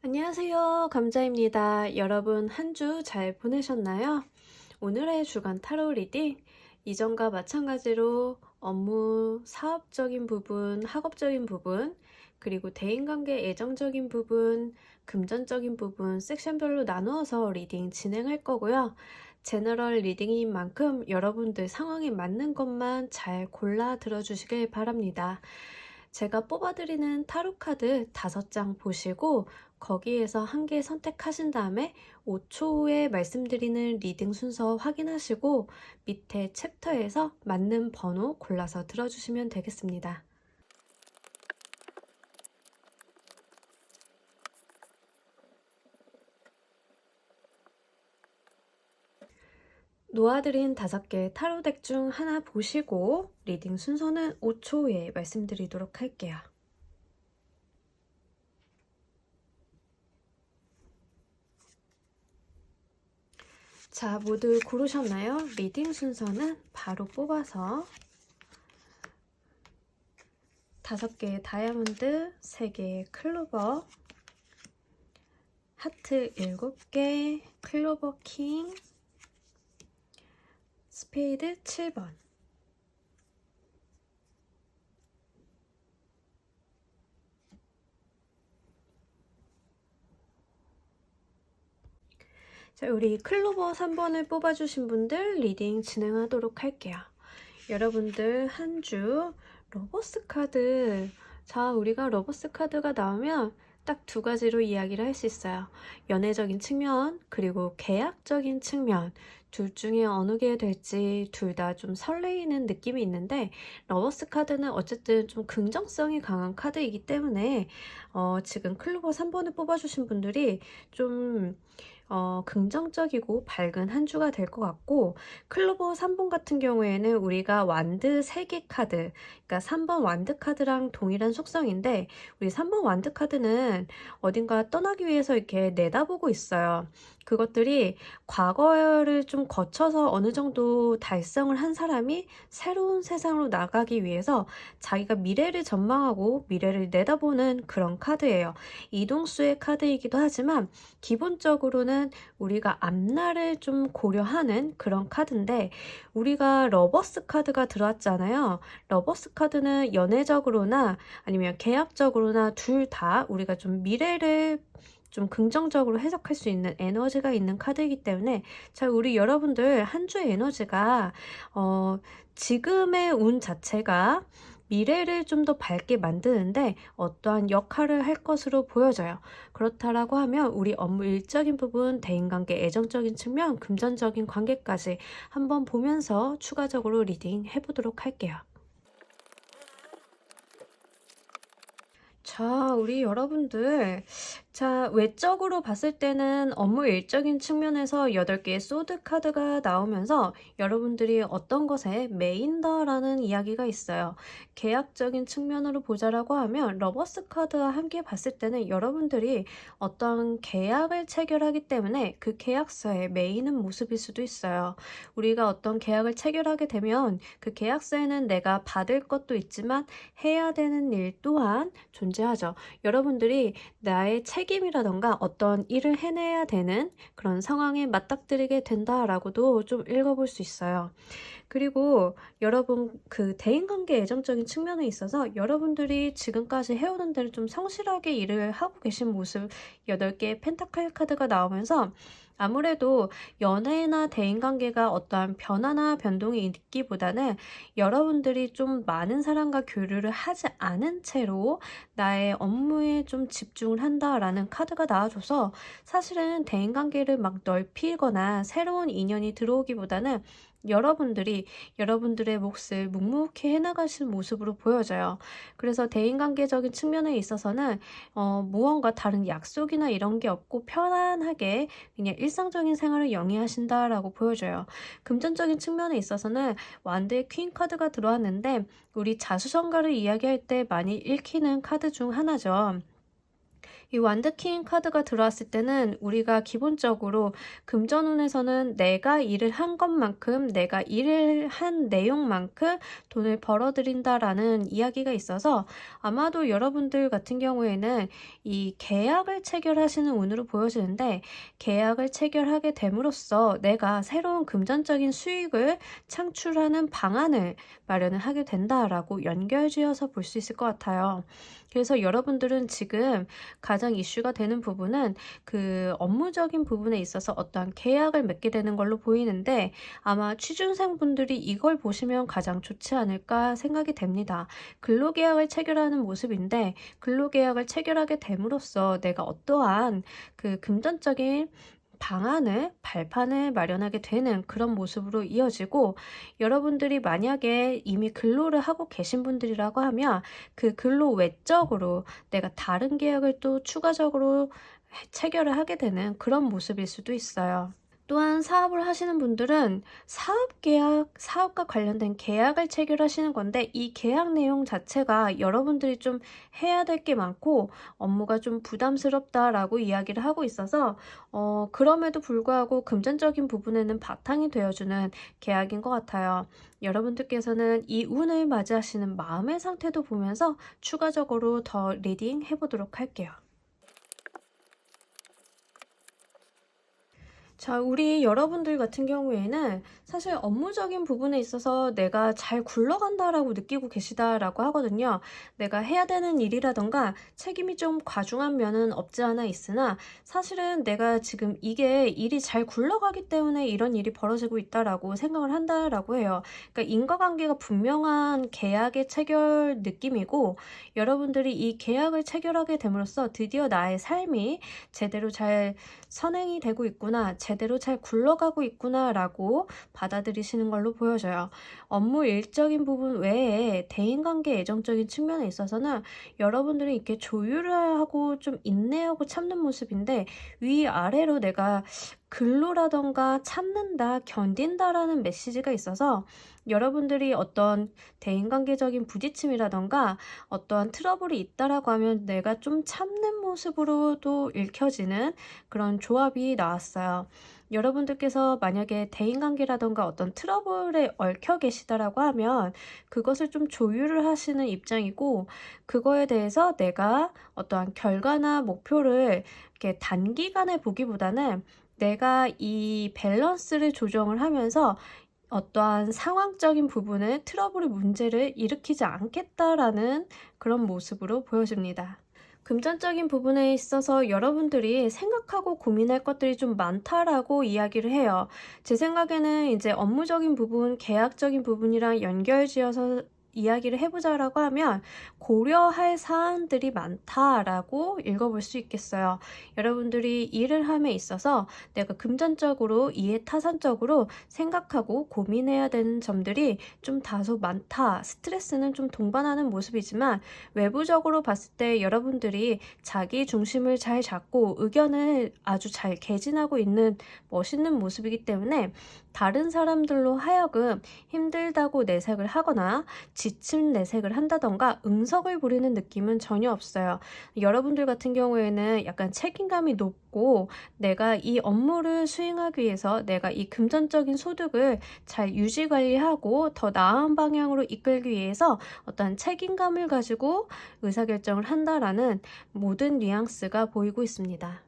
안녕하세요. 감자입니다. 여러분 한 주 잘 보내셨나요? 오늘의 주간 타로 리딩, 이전과 마찬가지로 업무, 사업적인 부분, 학업적인 부분, 그리고 대인관계 애정적인 부분, 금전적인 부분 섹션별로 나누어서 리딩 진행할 거고요. 제너럴 리딩인 만큼 여러분들 상황에 맞는 것만 잘 골라 들어주시길 바랍니다. 제가 뽑아드리는 타로 카드 5장 보시고 거기에서 한 개 선택하신 다음에 5초 후에 말씀드리는 리딩 순서 확인하시고 밑에 챕터에서 맞는 번호 골라서 들어주시면 되겠습니다. 놓아드린 5개 타로덱 중 하나 보시고 리딩 순서는 5초 후에 말씀드리도록 할게요. 자, 모두 고르셨나요? 리딩 순서는 바로 뽑아서 5개의 다이아몬드, 3개의 클로버, 하트 7개, 클로버 킹, 스페이드 7번. 자, 우리 클로버 3번을 뽑아주신 분들 리딩 진행하도록 할게요. 여러분들 한 주 러버스 카드, 자, 우리가 러버스 카드가 나오면 딱 2가지로 이야기를 할 수 있어요. 연애적인 측면, 그리고 계약적인 측면. 둘 중에 어느 게 될지 둘 다 좀 설레이는 느낌이 있는데, 러버스 카드는 어쨌든 좀 긍정성이 강한 카드이기 때문에 지금 클로버 3번을 뽑아주신 분들이 좀 긍정적이고 밝은 한 주가 될 것 같고, 클로버 3번 같은 경우에는 우리가 완드 3개 카드, 그러니까 3번 완드 카드랑 동일한 속성인데, 우리 3번 완드 카드는 어딘가 떠나기 위해서 이렇게 내다보고 있어요. 그것들이 과거를 좀 거쳐서 어느 정도 달성을 한 사람이 새로운 세상으로 나가기 위해서 자기가 미래를 전망하고 미래를 내다보는 그런 카드예요. 이동수의 카드이기도 하지만 기본적으로는 우리가 앞날을 좀 고려하는 그런 카드인데, 우리가 러버스 카드가 들어왔잖아요. 러버스 카드는 연애적으로나 아니면 계약적으로나 둘 다 우리가 좀 미래를 좀 긍정적으로 해석할 수 있는 에너지가 있는 카드이기 때문에, 자, 우리 여러분들 한 주의 에너지가 지금의 운 자체가 미래를 좀 더 밝게 만드는데 어떠한 역할을 할 것으로 보여져요. 그렇다라고 하면 우리 업무 일적인 부분, 대인관계 애정적인 측면, 금전적인 관계까지 한번 보면서 추가적으로 리딩 해보도록 할게요. 자, 우리 여러분들, 자, 외적으로 봤을 때는 업무 일적인 측면에서 8개의 소드 카드가 나오면서 여러분들이 어떤 것에 메인다라는 이야기가 있어요. 계약적인 측면으로 보자라고 하면 러버스 카드와 함께 봤을 때는 여러분들이 어떤 계약을 체결하기 때문에 그 계약서에 메이는 모습일 수도 있어요. 우리가 어떤 계약을 체결하게 되면 그 계약서에는 내가 받을 것도 있지만 해야 되는 일 또한 존재하죠. 여러분들이 나의 책임이라던가 어떤 일을 해내야 되는 그런 상황에 맞닥뜨리게 된다라고도 좀 읽어볼 수 있어요. 그리고 여러분 그 대인관계 애정적인 측면에 있어서 여러분들이 지금까지 해오던 대로 좀 성실하게 일을 하고 계신 모습, 8개의 펜타클 카드가 나오면서 아무래도 연애나 대인관계가 어떠한 변화나 변동이 있기보다는 여러분들이 좀 많은 사람과 교류를 하지 않은 채로 나의 업무에 좀 집중을 한다라는 카드가 나와줘서, 사실은 대인관계를 막 넓히거나 새로운 인연이 들어오기보다는 여러분들이 여러분들의 몫을 묵묵히 해나가시는 모습으로 보여져요. 그래서 대인관계적인 측면에 있어서는 무언가 다른 약속이나 이런 게 없고 편안하게 그냥 일상적인 생활을 영위하신다라고 보여져요. 금전적인 측면에 있어서는 완드의 퀸 카드가 들어왔는데, 우리 자수성가를 이야기할 때 많이 읽히는 카드 중 하나죠. 이 완드킹 카드가 들어왔을 때는 우리가 기본적으로 금전운에서는 내가 일을 한 것만큼, 내가 일을 한 내용만큼 돈을 벌어들인다라는 이야기가 있어서 아마도 여러분들 같은 경우에는 이 계약을 체결하시는 운으로 보여지는데, 계약을 체결하게 됨으로써 내가 새로운 금전적인 수익을 창출하는 방안을 마련을 하게 된다라고 연결지어서 볼 수 있을 것 같아요. 그래서 여러분들은 지금 가장 이슈가 되는 부분은 그 업무적인 부분에 있어서 어떠한 계약을 맺게 되는 걸로 보이는데, 아마 취준생분들이 이걸 보시면 가장 좋지 않을까 생각이 됩니다. 근로계약을 체결하는 모습인데, 근로계약을 체결하게 됨으로써 내가 어떠한 그 금전적인 발판을 마련하게 되는 그런 모습으로 이어지고, 여러분들이 만약에 이미 근로를 하고 계신 분들이라고 하면 그 근로 외적으로 내가 다른 계약을 또 추가적으로 체결을 하게 되는 그런 모습일 수도 있어요. 또한 사업을 하시는 분들은 사업과 관련된 계약을 체결하시는 건데, 이 계약 내용 자체가 여러분들이 좀 해야 될 게 많고 업무가 좀 부담스럽다라고 이야기를 하고 있어서 그럼에도 불구하고 금전적인 부분에는 바탕이 되어주는 계약인 것 같아요. 여러분들께서는 이 운을 맞이하시는 마음의 상태도 보면서 추가적으로 더 리딩 해보도록 할게요. 자, 우리 여러분들 같은 경우에는 사실 업무적인 부분에 있어서 내가 잘 굴러간다라고 느끼고 계시다라고 하거든요. 내가 해야 되는 일이라던가 책임이 좀 과중한 면은 없지 않아 있으나, 사실은 내가 지금 이게 일이 잘 굴러가기 때문에 이런 일이 벌어지고 있다라고 생각을 한다라고 해요. 그러니까 인과관계가 분명한 계약의 체결 느낌이고, 여러분들이 이 계약을 체결하게 됨으로써 드디어 나의 삶이 제대로 잘 선행이 되고 있구나, 제대로 잘 굴러가고 있구나라고 받아들이시는 걸로 보여져요. 업무 일적인 부분 외에 대인관계 애정적인 측면에 있어서는 여러분들이 이렇게 조율을 하고 좀 인내하고 참는 모습인데, 위아래로 내가 근로라던가 참는다, 견딘다라는 메시지가 있어서 여러분들이 어떤 대인관계적인 부딪힘이라던가 어떠한 트러블이 있다라고 하면 내가 좀 참는 모습으로도 읽혀지는 그런 조합이 나왔어요. 여러분들께서 만약에 대인관계라던가 어떤 트러블에 얽혀 계시다라고 하면 그것을 좀 조율을 하시는 입장이고, 그거에 대해서 내가 어떠한 결과나 목표를 이렇게 단기간에 보기보다는 내가 이 밸런스를 조정을 하면서 어떠한 상황적인 부분에 트러블의 문제를 일으키지 않겠다라는 그런 모습으로 보여집니다. 금전적인 부분에 있어서 여러분들이 생각하고 고민할 것들이 좀 많다라고 이야기를 해요. 제 생각에는 이제 업무적인 부분, 계약적인 부분이랑 연결지어서 이야기를 해보자라고 하면 고려할 사안들이 많다라고 읽어볼 수 있겠어요. 여러분들이 일을 함에 있어서 내가 금전적으로 이해타산적으로 생각하고 고민해야 되는 점들이 좀 다소 많다, 스트레스는 좀 동반하는 모습이지만, 외부적으로 봤을 때 여러분들이 자기 중심을 잘 잡고 의견을 아주 잘 개진하고 있는 멋있는 모습이기 때문에 다른 사람들로 하여금 힘들다고 내색을 하거나 지친 내색을 한다던가 응석을 부리는 느낌은 전혀 없어요. 여러분들 같은 경우에는 약간 책임감이 높고, 내가 이 업무를 수행하기 위해서 내가 이 금전적인 소득을 잘 유지 관리하고 더 나은 방향으로 이끌기 위해서 어떤 책임감을 가지고 의사결정을 한다라는 모든 뉘앙스가 보이고 있습니다.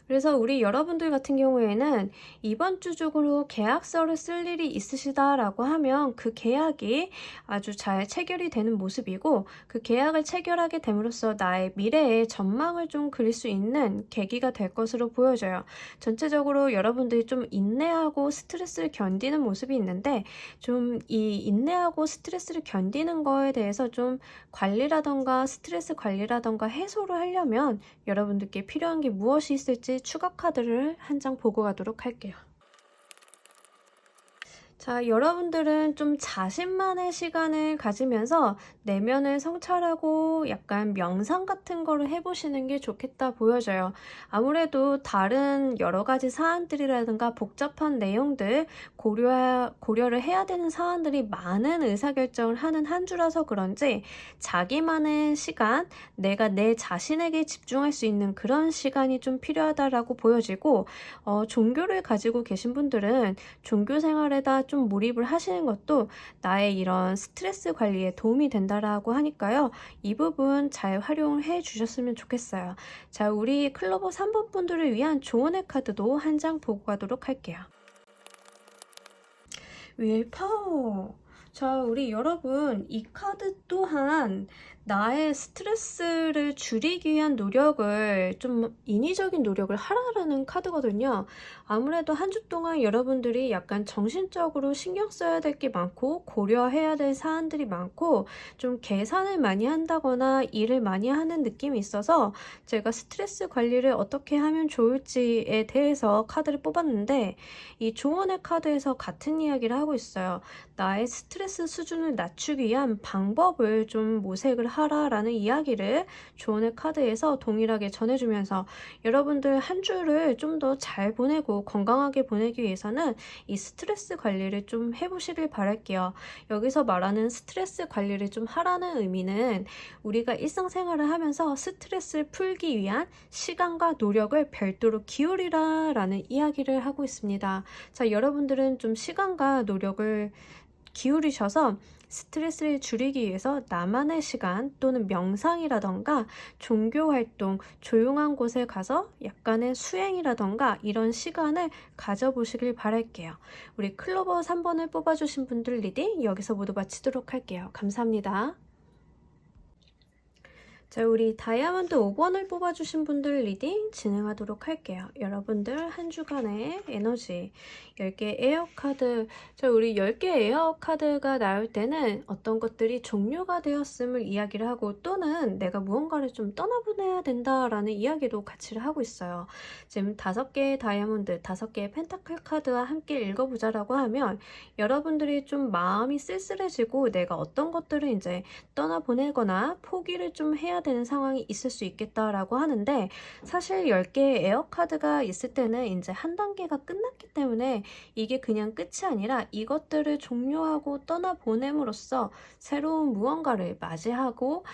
그래서 우리 여러분들 같은 경우에는 이번 주 중으로 계약서를 쓸 일이 있으시다라고 하면 그 계약이 아주 잘 체결이 되는 모습이고, 그 계약을 체결하게 됨으로써 나의 미래의 전망을 좀 그릴 수 있는 계기가 될 것으로 보여져요. 전체적으로 여러분들이 좀 인내하고 스트레스를 견디는 모습이 있는데, 좀 이 인내하고 스트레스를 견디는 거에 대해서 좀 관리라던가 스트레스 관리라던가 해소를 하려면 여러분들께 필요한 게 무엇이 있을지 추가 카드를 한 장 보고 가도록 할게요. 자, 여러분들은 좀 자신만의 시간을 가지면서 내면을 성찰하고 약간 명상 같은 거를 해보시는 게 좋겠다 보여져요. 아무래도 다른 여러 가지 사안들이라든가 복잡한 내용들 고려를 해야 되는 사안들이 많은 의사결정을 하는 한 주라서 그런지 자기만의 시간, 내가 내 자신에게 집중할 수 있는 그런 시간이 좀 필요하다라고 보여지고, 종교를 가지고 계신 분들은 종교 생활에다 좀 몰입을 하시는 것도 나의 이런 스트레스 관리에 도움이 된다라고 하니까요. 이 부분 잘 활용을 해 주셨으면 좋겠어요. 자, 우리 클로버 3번 분들을 위한 조언의 카드도 한 장 보고 가도록 할게요. 윌파워. 자, 우리 여러분, 이 카드 또한 나의 스트레스를 줄이기 위한 노력을 좀 인위적인 노력을 하라라는 카드거든요. 아무래도 한 주 동안 여러분들이 약간 정신적으로 신경 써야 될 게 많고 고려해야 될 사안들이 많고 좀 계산을 많이 한다거나 일을 많이 하는 느낌이 있어서 제가 스트레스 관리를 어떻게 하면 좋을지에 대해서 카드를 뽑았는데, 이 조언의 카드에서 같은 이야기를 하고 있어요. 나의 스트레스 수준을 낮추기 위한 방법을 좀 모색을 하라라는 이야기를 조언의 카드에서 동일하게 전해주면서, 여러분들 한 주를 좀 더 잘 보내고 건강하게 보내기 위해서는 이 스트레스 관리를 좀 해보시길 바랄게요. 여기서 말하는 스트레스 관리를 좀 하라는 의미는 우리가 일상생활을 하면서 스트레스를 풀기 위한 시간과 노력을 별도로 기울이라라는 이야기를 하고 있습니다. 자, 여러분들은 좀 시간과 노력을 기울이셔서 스트레스를 줄이기 위해서 나만의 시간 또는 명상이라던가 종교활동, 조용한 곳에 가서 약간의 수행이라던가 이런 시간을 가져보시길 바랄게요. 우리 클로버 3번을 뽑아주신 분들 리딩 여기서 모두 마치도록 할게요. 감사합니다. 자, 우리 다이아몬드 5번을 뽑아주신 분들 리딩 진행하도록 할게요. 여러분들 한 주간의 에너지 10개 에어 카드. 자, 우리 10개 에어 카드가 나올 때는 어떤 것들이 종료가 되었음을 이야기를 하고, 또는 내가 무언가를 좀 떠나보내야 된다라는 이야기도 같이 하고 있어요. 지금 5개의 다이아몬드, 5개의 펜타클 카드와 함께 읽어보자라고 하면, 여러분들이 좀 마음이 쓸쓸해지고 내가 어떤 것들을 이제 떠나보내거나 포기를 좀 해야 되는 상황이 있을 수 있겠다라고 하는데, 사실 10개의 에어 카드가 있을 때는 이제 한 단계가 끝났기 때문에 이게 그냥 끝이 아니라 이것들을 종료하고 떠나보냄으로써 새로운 무언가를 맞이하고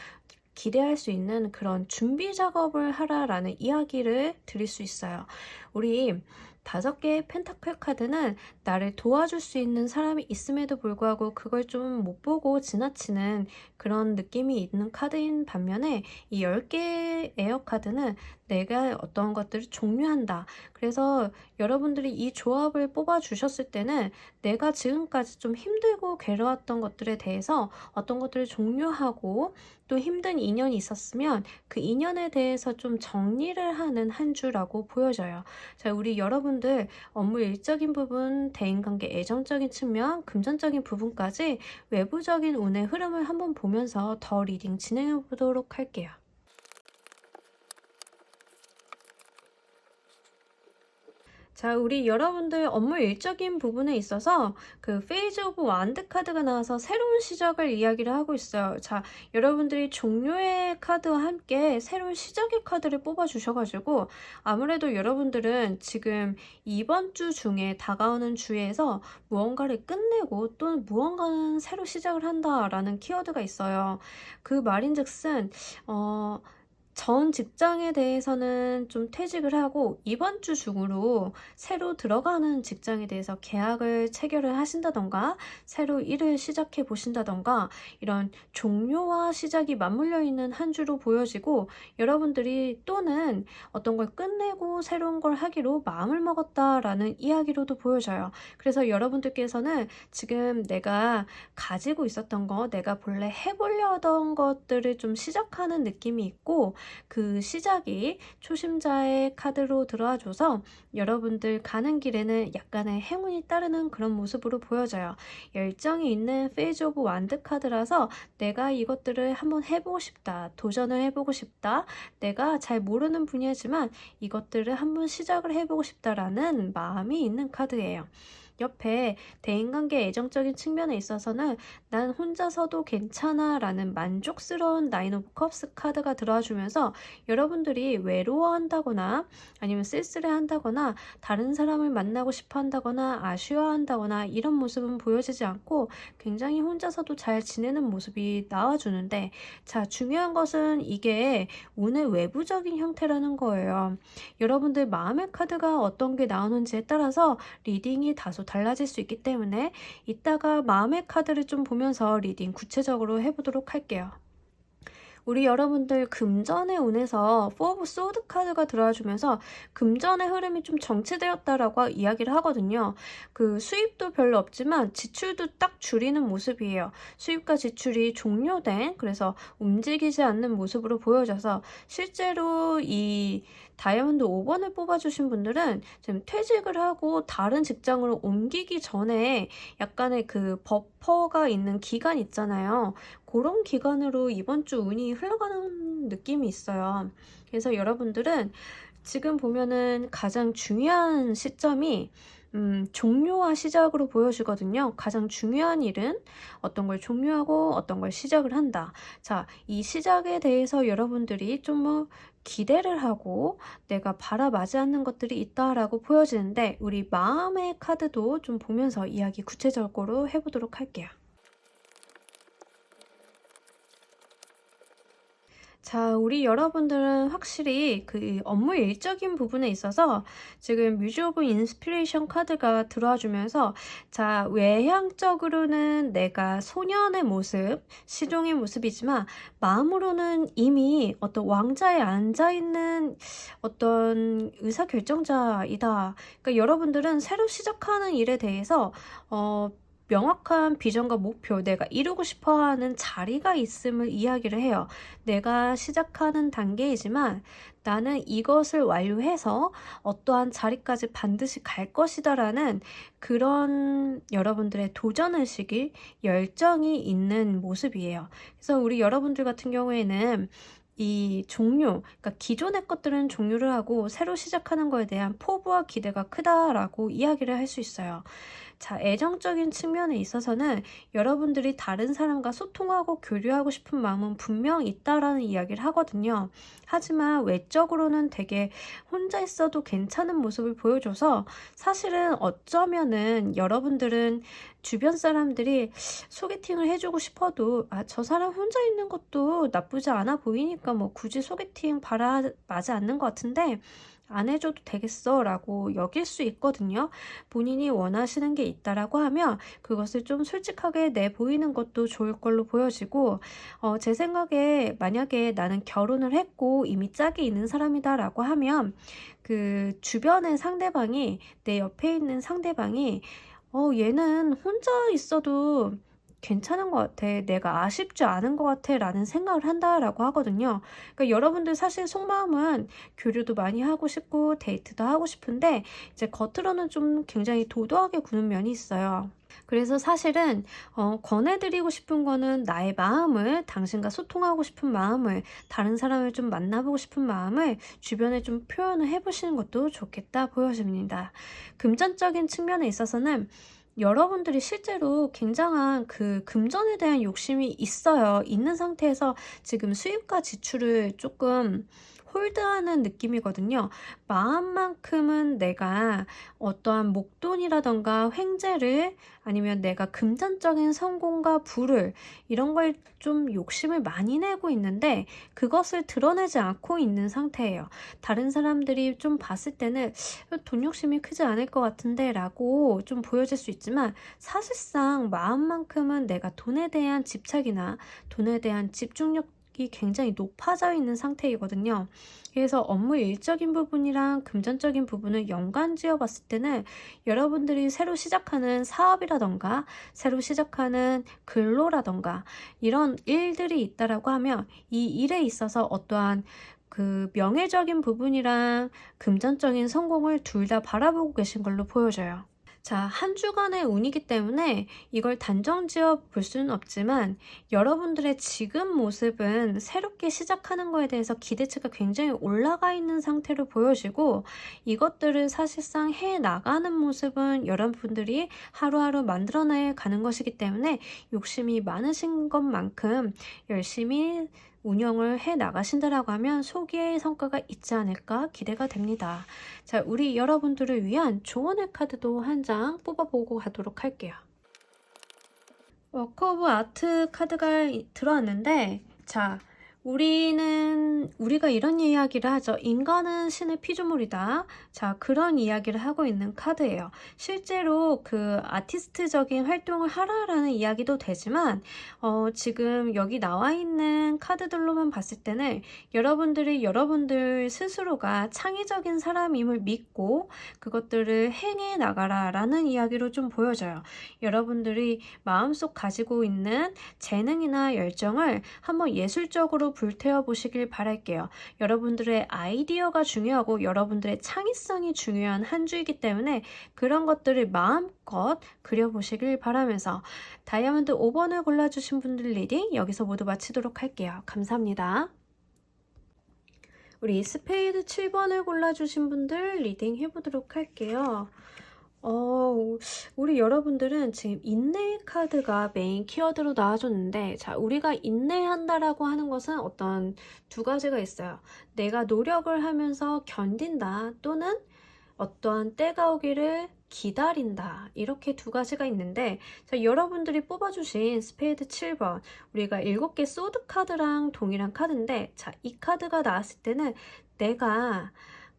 기대할 수 있는 그런 준비 작업을 하라라는 이야기를 드릴 수 있어요. 우리 5개의 펜타클 카드는 나를 도와줄 수 있는 사람이 있음에도 불구하고 그걸 좀 못 보고 지나치는 그런 느낌이 있는 카드인 반면에, 이 10개의 에어 카드는 내가 어떤 것들을 종료한다. 그래서 여러분들이 이 조합을 뽑아 주셨을 때는 내가 지금까지 좀 힘들고 괴로웠던 것들에 대해서 어떤 것들을 종료하고, 또 힘든 인연이 있었으면 그 인연에 대해서 좀 정리를 하는 한 주라고 보여져요. 자, 우리 여러분들 업무 일적인 부분, 대인관계 애정적인 측면, 금전적인 부분까지 외부적인 운의 흐름을 한번 보면서 더 리딩 진행해 보도록 할게요. 자, 우리 여러분들 업무 일적인 부분에 있어서 그 페이즈 오브 완드 카드가 나와서 새로운 시작을 이야기를 하고 있어요. 자, 여러분들이 종료의 카드와 함께 새로운 시작의 카드를 뽑아 주셔가지고, 아무래도 여러분들은 지금 이번 주 중에 다가오는 주에서 무언가를 끝내고 또는 무언가는 새로 시작을 한다라는 키워드가 있어요. 그 말인즉슨 전 직장에 대해서는 좀 퇴직을 하고 이번 주 중으로 새로 들어가는 직장에 대해서 계약을 체결을 하신다던가 새로 일을 시작해 보신다던가, 이런 종료와 시작이 맞물려 있는 한 주로 보여지고, 여러분들이 또는 어떤 걸 끝내고 새로운 걸 하기로 마음을 먹었다라는 이야기로도 보여져요. 그래서 여러분들께서는 지금 내가 가지고 있었던 거, 내가 본래 해보려던 것들을 좀 시작하는 느낌이 있고, 그 시작이 초심자의 카드로 들어와줘서 여러분들 가는 길에는 약간의 행운이 따르는 그런 모습으로 보여져요. 열정이 있는 페이즈 오브 완드 카드라서 내가 이것들을 한번 해보고 싶다, 도전을 해보고 싶다, 내가 잘 모르는 분야지만 이것들을 한번 시작을 해보고 싶다라는 마음이 있는 카드예요. 옆에 대인관계 애정적인 측면에 있어서는 난 혼자서도 괜찮아 라는 만족스러운 나인 오브 컵스 카드가 들어와주면서 여러분들이 외로워한다거나 아니면 쓸쓸해한다거나 다른 사람을 만나고 싶어 한다거나 아쉬워한다거나 이런 모습은 보여지지 않고 굉장히 혼자서도 잘 지내는 모습이 나와주는데, 자, 중요한 것은 이게 운의 외부적인 형태라는 거예요. 여러분들 마음의 카드가 어떤 게 나오는지에 따라서 리딩이 다소 달라질 수 있기 때문에 이따가 마음의 카드를 좀 보면서 리딩 구체적으로 해보도록 할게요. 우리 여러분들 금전의 운에서 4 오브 소드 카드가 들어와주면서 금전의 흐름이 좀 정체되었다라고 이야기를 하거든요. 그 수입도 별로 없지만 지출도 딱 줄이는 모습이에요. 수입과 지출이 종료된, 그래서 움직이지 않는 모습으로 보여져서 실제로 이 다이아몬드 5번을 뽑아주신 분들은 지금 퇴직을 하고 다른 직장으로 옮기기 전에 약간의 그 버퍼가 있는 기간 있잖아요. 그런 기간으로 이번 주 운이 흘러가는 느낌이 있어요. 그래서 여러분들은 지금 보면은 가장 중요한 시점이 종료와 시작으로 보여지거든요. 가장 중요한 일은 어떤 걸 종료하고 어떤 걸 시작을 한다. 자, 이 시작에 대해서 여러분들이 좀 기대를 하고 내가 바라마지 않는 것들이 있다라고 보여지는데, 우리 마음의 카드도 좀 보면서 이야기 구체적으로 해보도록 할게요. 자, 우리 여러분들은 확실히 그 업무 일적인 부분에 있어서 지금 뮤즈 오브 인스피레이션 카드가 들어와 주면서, 자, 외향적으로는 내가 소년의 모습, 시종의 모습이지만 마음으로는 이미 어떤 왕자에 앉아있는 어떤 의사결정자이다. 그러니까 여러분들은 새로 시작하는 일에 대해서 명확한 비전과 목표, 내가 이루고 싶어하는 자리가 있음을 이야기를 해요. 내가 시작하는 단계이지만 나는 이것을 완료해서 어떠한 자리까지 반드시 갈 것이다 라는 그런 여러분들의 도전의식이, 열정이 있는 모습이에요. 그래서 우리 여러분들 같은 경우에는 이 종료, 그러니까 기존의 것들은 종료를 하고 새로 시작하는 거에 대한 포부와 기대가 크다라고 이야기를 할 수 있어요. 자, 애정적인 측면에 있어서는 여러분들이 다른 사람과 소통하고 교류하고 싶은 마음은 분명 있다라는 이야기를 하거든요. 하지만 외적으로는 되게 혼자 있어도 괜찮은 모습을 보여줘서 사실은 어쩌면은 여러분들은 주변 사람들이 소개팅을 해주고 싶어도 저 사람 혼자 있는 것도 나쁘지 않아 보이니까 뭐 굳이 소개팅 바라마지 않는 것 같은데 안 해줘도 되겠어 라고 여길 수 있거든요. 본인이 원하시는 게 있다라고 하면 그것을 좀 솔직하게 내보이는 것도 좋을 걸로 보여지고, 제 생각에 만약에 나는 결혼을 했고 이미 짝이 있는 사람이다 라고 하면 그 주변의 상대방이, 내 옆에 있는 상대방이 얘는 혼자 있어도 괜찮은 것 같아, 내가 아쉽지 않은 것 같아 라는 생각을 한다라고 하거든요. 그러니까 여러분들 사실 속마음은 교류도 많이 하고 싶고 데이트도 하고 싶은데 이제 겉으로는 좀 굉장히 도도하게 구는 면이 있어요. 그래서 사실은 권해드리고 싶은 거는 나의 마음을, 당신과 소통하고 싶은 마음을, 다른 사람을 좀 만나보고 싶은 마음을 주변에 좀 표현을 해보시는 것도 좋겠다 보여집니다. 금전적인 측면에 있어서는 여러분들이 실제로 굉장한 그 금전에 대한 욕심이 있어요. 있는 상태에서 지금 수입과 지출을 조금 홀드하는 느낌이거든요. 마음만큼은 내가 어떠한 목돈이라던가 횡재를, 아니면 내가 금전적인 성공과 부를, 이런 걸 좀 욕심을 많이 내고 있는데 그것을 드러내지 않고 있는 상태예요. 다른 사람들이 좀 봤을 때는 돈 욕심이 크지 않을 것 같은데 라고 좀 보여질 수 있지만, 사실상 마음만큼은 내가 돈에 대한 집착이나 돈에 대한 집중력 이 굉장히 높아져 있는 상태이거든요. 그래서 업무 일적인 부분이랑 금전적인 부분을 연관지어 봤을 때는 여러분들이 새로 시작하는 사업이라던가 새로 시작하는 근로라던가 이런 일들이 있다라고 하면 이 일에 있어서 어떠한 그 명예적인 부분이랑 금전적인 성공을 둘 다 바라보고 계신 걸로 보여져요. 자, 한 주간의 운이기 때문에 이걸 단정지어 볼 수는 없지만 여러분들의 지금 모습은 새롭게 시작하는 거에 대해서 기대치가 굉장히 올라가 있는 상태로 보여지고 이것들을 사실상 해 나가는 모습은 여러분들이 하루하루 만들어내 가는 것이기 때문에 욕심이 많으신 것만큼 열심히 운영을 해 나가신다라고 하면 소기의 성과가 있지 않을까 기대가 됩니다. 자, 우리 여러분들을 위한 조언의 카드도 한 장 뽑아보고 가도록 할게요. 워크 오브 아트 카드가 들어왔는데, 자, 우리가 이런 이야기를 하죠. 인간은 신의 피조물이다. 자, 그런 이야기를 하고 있는 카드예요. 실제로 그 아티스트적인 활동을 하라라는 이야기도 되지만, 지금 여기 나와 있는 카드들로만 봤을 때는 여러분들이 여러분들 스스로가 창의적인 사람임을 믿고 그것들을 행해 나가라라는 이야기로 좀 보여져요. 여러분들이 마음속 가지고 있는 재능이나 열정을 한번 예술적으로 불태워 보시길 바랄게요. 여러분들의 아이디어가 중요하고 여러분들의 창의성이 중요한 한 주이기 때문에 그런 것들을 마음껏 그려보시길 바라면서 다이아몬드 5번을 골라주신 분들 리딩 여기서 모두 마치도록 할게요. 감사합니다. 우리 스페이드 7번을 골라주신 분들 리딩 해보도록 할게요. 우리 여러분들은 지금 인내 카드가 메인 키워드로 나와줬는데, 자, 우리가 인내한다라고 하는 것은 어떤 두 가지가 있어요. 내가 노력을 하면서 견딘다 또는 어떠한 때가 오기를 기다린다. 이렇게 두 가지가 있는데, 자, 여러분들이 뽑아주신 스페이드 7번, 우리가 7개 소드 카드랑 동일한 카드인데, 자, 이 카드가 나왔을 때는 내가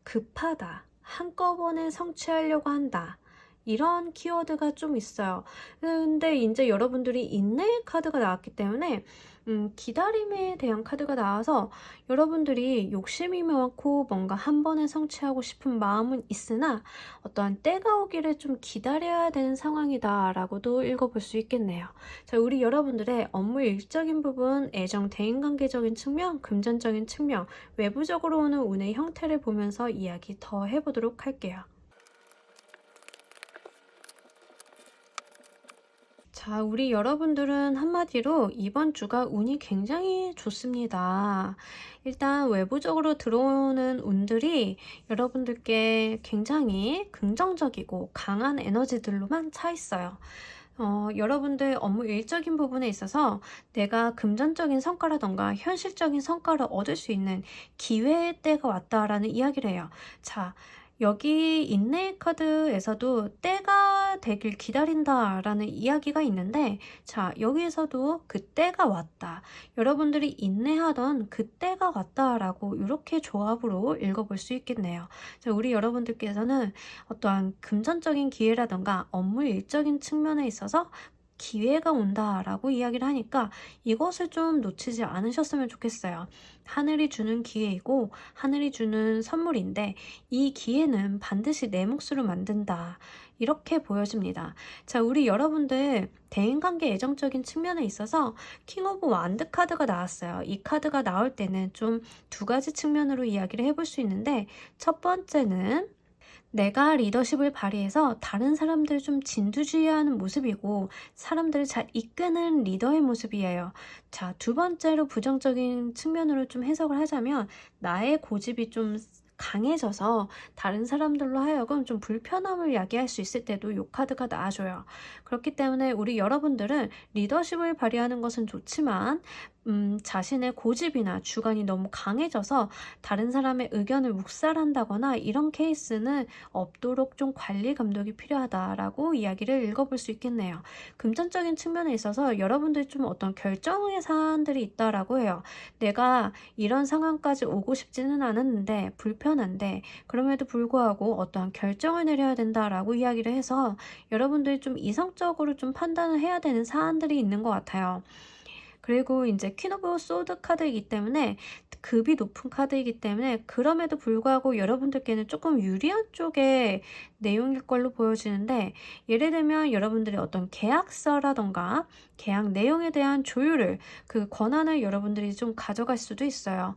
급하다. 한꺼번에 성취하려고 한다. 이런 키워드가 좀 있어요. 근데 이제 여러분들이 인내 카드가 나왔기 때문에 기다림에 대한 카드가 나와서 여러분들이 욕심이 많고 뭔가 한 번에 성취하고 싶은 마음은 있으나 어떠한 때가 오기를 좀 기다려야 되는 상황이다 라고도 읽어볼 수 있겠네요. 자, 우리 여러분들의 업무 일적인 부분, 애정, 대인관계적인 측면, 금전적인 측면, 외부적으로 오는 운의 형태를 보면서 이야기 더 해보도록 할게요. 자, 우리 여러분들은 한마디로 이번 주가 운이 굉장히 좋습니다. 일단 외부적으로 들어오는 운들이 여러분들께 굉장히 긍정적이고 강한 에너지들로만 차 있어요. 여러분들 업무 일적인 부분에 있어서 내가 금전적인 성과라던가 현실적인 성과를 얻을 수 있는 기회의 때가 왔다라는 이야기를 해요. 자, 여기 인내 카드에서도 때가 되길 기다린다 라는 이야기가 있는데, 자, 여기에서도 그 때가 왔다. 여러분들이 인내하던 그 때가 왔다 라고 이렇게 조합으로 읽어볼 수 있겠네요. 자, 우리 여러분들께서는 어떠한 금전적인 기회라던가 업무 일적인 측면에 있어서 기회가 온다라고 이야기를 하니까 이것을 좀 놓치지 않으셨으면 좋겠어요. 하늘이 주는 기회이고 하늘이 주는 선물인데 이 기회는 반드시 내 몫으로 만든다. 이렇게 보여집니다. 자, 우리 여러분들 대인관계 애정적인 측면에 있어서 킹 오브 완드 카드가 나왔어요. 이 카드가 나올 때는 좀 두 가지 측면으로 이야기를 해볼 수 있는데, 첫 번째는 내가 리더십을 발휘해서 다른 사람들을 좀 진두지휘하는 모습이고 사람들을 잘 이끄는 리더의 모습이에요. 자, 두 번째로 부정적인 측면으로 좀 해석을 하자면 나의 고집이 좀 강해져서 다른 사람들로 하여금 좀 불편함을 야기할 수 있을 때도 이 카드가 나와줘요. 그렇기 때문에 우리 여러분들은 리더십을 발휘하는 것은 좋지만 자신의 고집이나 주관이 너무 강해져서 다른 사람의 의견을 묵살한다거나 이런 케이스는 없도록 좀 관리 감독이 필요하다라고 이야기를 읽어볼 수 있겠네요. 금전적인 측면에 있어서 여러분들이 좀 어떤 결정의 사안들이 있다라고 해요. 내가 이런 상황까지 오고 싶지는 않았는데 불편한데 그럼에도 불구하고 어떠한 결정을 내려야 된다라고 이야기를 해서 여러분들이 좀 이성적으로 좀 판단을 해야 되는 사안들이 있는 것 같아요. 그리고 이제 퀸 오브 소드 카드이기 때문에 급이 높은 카드이기 때문에 그럼에도 불구하고 여러분들께는 조금 유리한 쪽의 내용일 걸로 보여지는데, 예를 들면 여러분들이 어떤 계약서라던가 계약 내용에 대한 조율을 그 권한을 여러분들이 좀 가져갈 수도 있어요.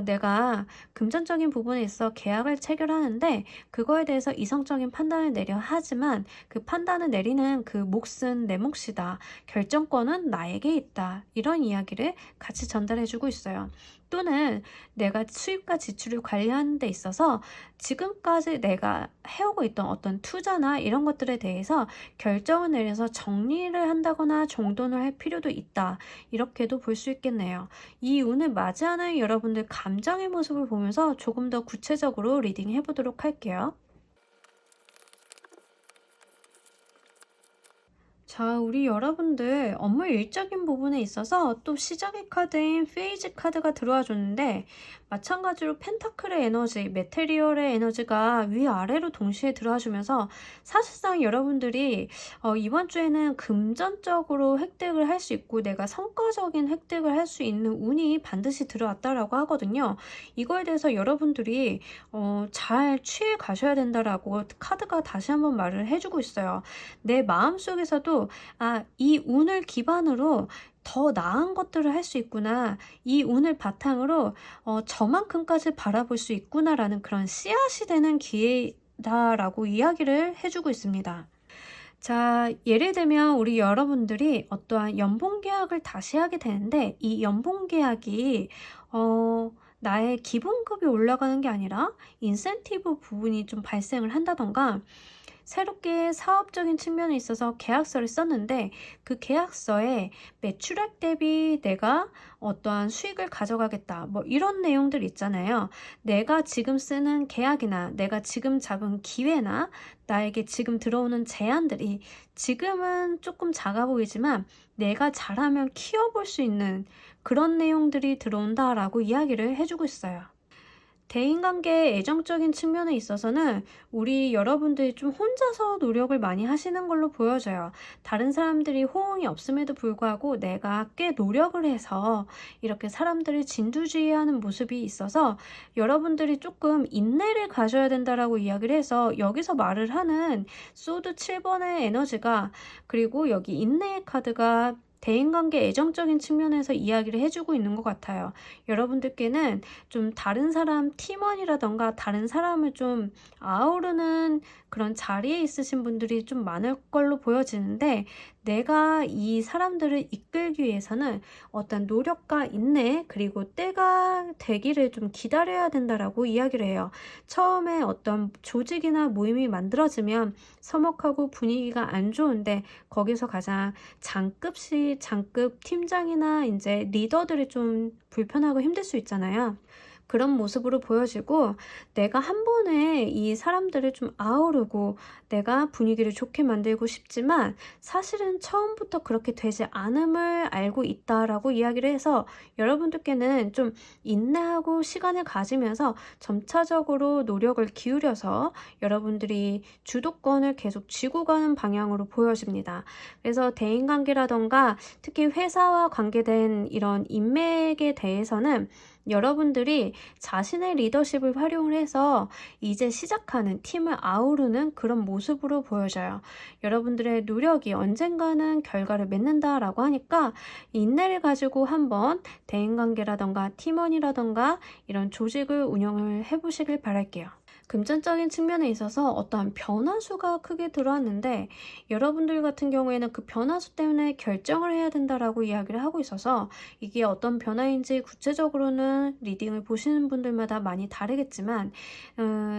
내가 금전적인 부분에 있어 계약을 체결하는데 그거에 대해서 이성적인 판단을 내려 하지만 그 판단을 내리는 그 몫은 내 몫이다. 결정권은 나에게 있다. 이런 이야기를 같이 전달해주고 있어요. 또는 내가 수입과 지출을 관리하는 데 있어서 지금까지 내가 해오고 있던 어떤 투자나 이런 것들에 대해서 결정을 내려서 정리를 한다거나 정돈을 할 필요도 있다. 이렇게도 볼 수 있겠네요. 이 운을 맞이하는 여러분들 감정의 모습을 보면서 조금 더 구체적으로 리딩 해보도록 할게요. 자, 우리 여러분들 업무 일적인 부분에 있어서 또 시작의 카드인 페이지 카드가 들어와 줬는데 마찬가지로 펜타클의 에너지, 메테리얼의 에너지가 위아래로 동시에 들어와 주면서 사실상 여러분들이 이번 주에는 금전적으로 획득을 할 수 있고 내가 성과적인 획득을 할 수 있는 운이 반드시 들어왔다라고 하거든요. 이거에 대해서 여러분들이 잘 취해 가셔야 된다라고 카드가 다시 한번 말을 해주고 있어요. 내 마음속에서도 이 운을 기반으로 더 나은 것들을 할 수 있구나. 이 운을 바탕으로 저만큼까지 바라볼 수 있구나라는 그런 씨앗이 되는 기회다라고 이야기를 해주고 있습니다. 자, 예를 들면 우리 여러분들이 어떠한 연봉 계약을 다시 하게 되는데 이 연봉 계약이 나의 기본급이 올라가는 게 아니라 인센티브 부분이 좀 발생을 한다던가 새롭게 사업적인 측면에 있어서 계약서를 썼는데 그 계약서에 매출액 대비 내가 어떠한 수익을 가져가겠다. 뭐 이런 내용들 있잖아요. 내가 지금 쓰는 계약이나 내가 지금 잡은 기회나 나에게 지금 들어오는 제안들이 지금은 조금 작아 보이지만 내가 잘하면 키워볼 수 있는 그런 내용들이 들어온다라고 이야기를 해주고 있어요. 대인관계의 애정적인 측면에 있어서는 우리 여러분들이 좀 혼자서 노력을 많이 하시는 걸로 보여져요. 다른 사람들이 호응이 없음에도 불구하고 내가 꽤 노력을 해서 이렇게 사람들을 진두지휘하는 모습이 있어서 여러분들이 조금 인내를 가져야 된다라고 이야기를 해서 여기서 말을 하는 소드 7번의 에너지가 그리고 여기 인내의 카드가 대인관계 애정적인 측면에서 이야기를 해주고 있는 것 같아요. 여러분들께는 좀 다른 사람 팀원이라던가 다른 사람을 좀 아우르는 그런 자리에 있으신 분들이 좀 많을 걸로 보여지는데 내가 이 사람들을 이끌기 위해서는 어떤 노력과 인내 그리고 때가 되기를 좀 기다려야 된다라고 이야기를 해요. 처음에 어떤 조직이나 모임이 만들어지면 서먹하고 분위기가 안 좋은데 거기서 가장 장급 팀장이나 이제 리더들이 좀 불편하고 힘들 수 있잖아요. 그런 모습으로 보여지고 내가 한 번에 이 사람들을 좀 아우르고 내가 분위기를 좋게 만들고 싶지만 사실은 처음부터 그렇게 되지 않음을 알고 있다라고 이야기를 해서 여러분들께는 좀 인내하고 시간을 가지면서 점차적으로 노력을 기울여서 여러분들이 주도권을 계속 쥐고 가는 방향으로 보여집니다. 그래서 대인관계라던가 특히 회사와 관계된 이런 인맥에 대해서는 여러분들이 자신의 리더십을 활용을 해서 이제 시작하는 팀을 아우르는 그런 모습으로 보여져요. 여러분들의 노력이 언젠가는 결과를 맺는다라고 하니까 인내를 가지고 한번 대인관계라던가 팀원이라던가 이런 조직을 운영을 해보시길 바랄게요. 금전적인 측면에 있어서 어떠한 변화수가 크게 들어왔는데 여러분들 같은 경우에는 그 변화수 때문에 결정을 해야 된다라고 이야기를 하고 있어서 이게 어떤 변화인지 구체적으로는 리딩을 보시는 분들마다 많이 다르겠지만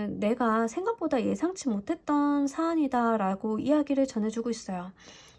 내가 생각보다 예상치 못했던 사안이다라고 이야기를 전해주고 있어요.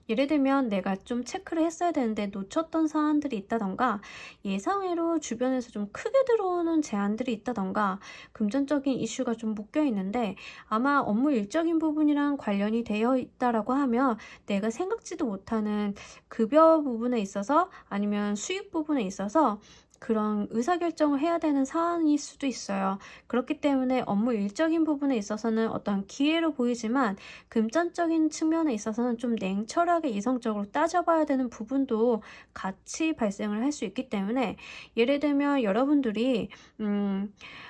예를 들면 내가 좀 체크를 했어야 되는데 놓쳤던 사안들이 있다던가 예상외로 주변에서 좀 크게 들어오는 제안들이 있다던가 금전적인 이슈가 좀 묶여 있는데 아마 업무 일적인 부분이랑 관련이 되어 있다라고 하면 내가 생각지도 못하는 급여 부분에 있어서 아니면 수익 부분에 있어서 그런 의사결정을 해야 되는 사안일 수도 있어요. 그렇기 때문에 업무 일적인 부분에 있어서는 어떤 기회로 보이지만 금전적인 측면에 있어서는 좀 냉철하게 이성적으로 따져봐야 되는 부분도 같이 발생을 할 수 있기 때문에 예를 들면 여러분들이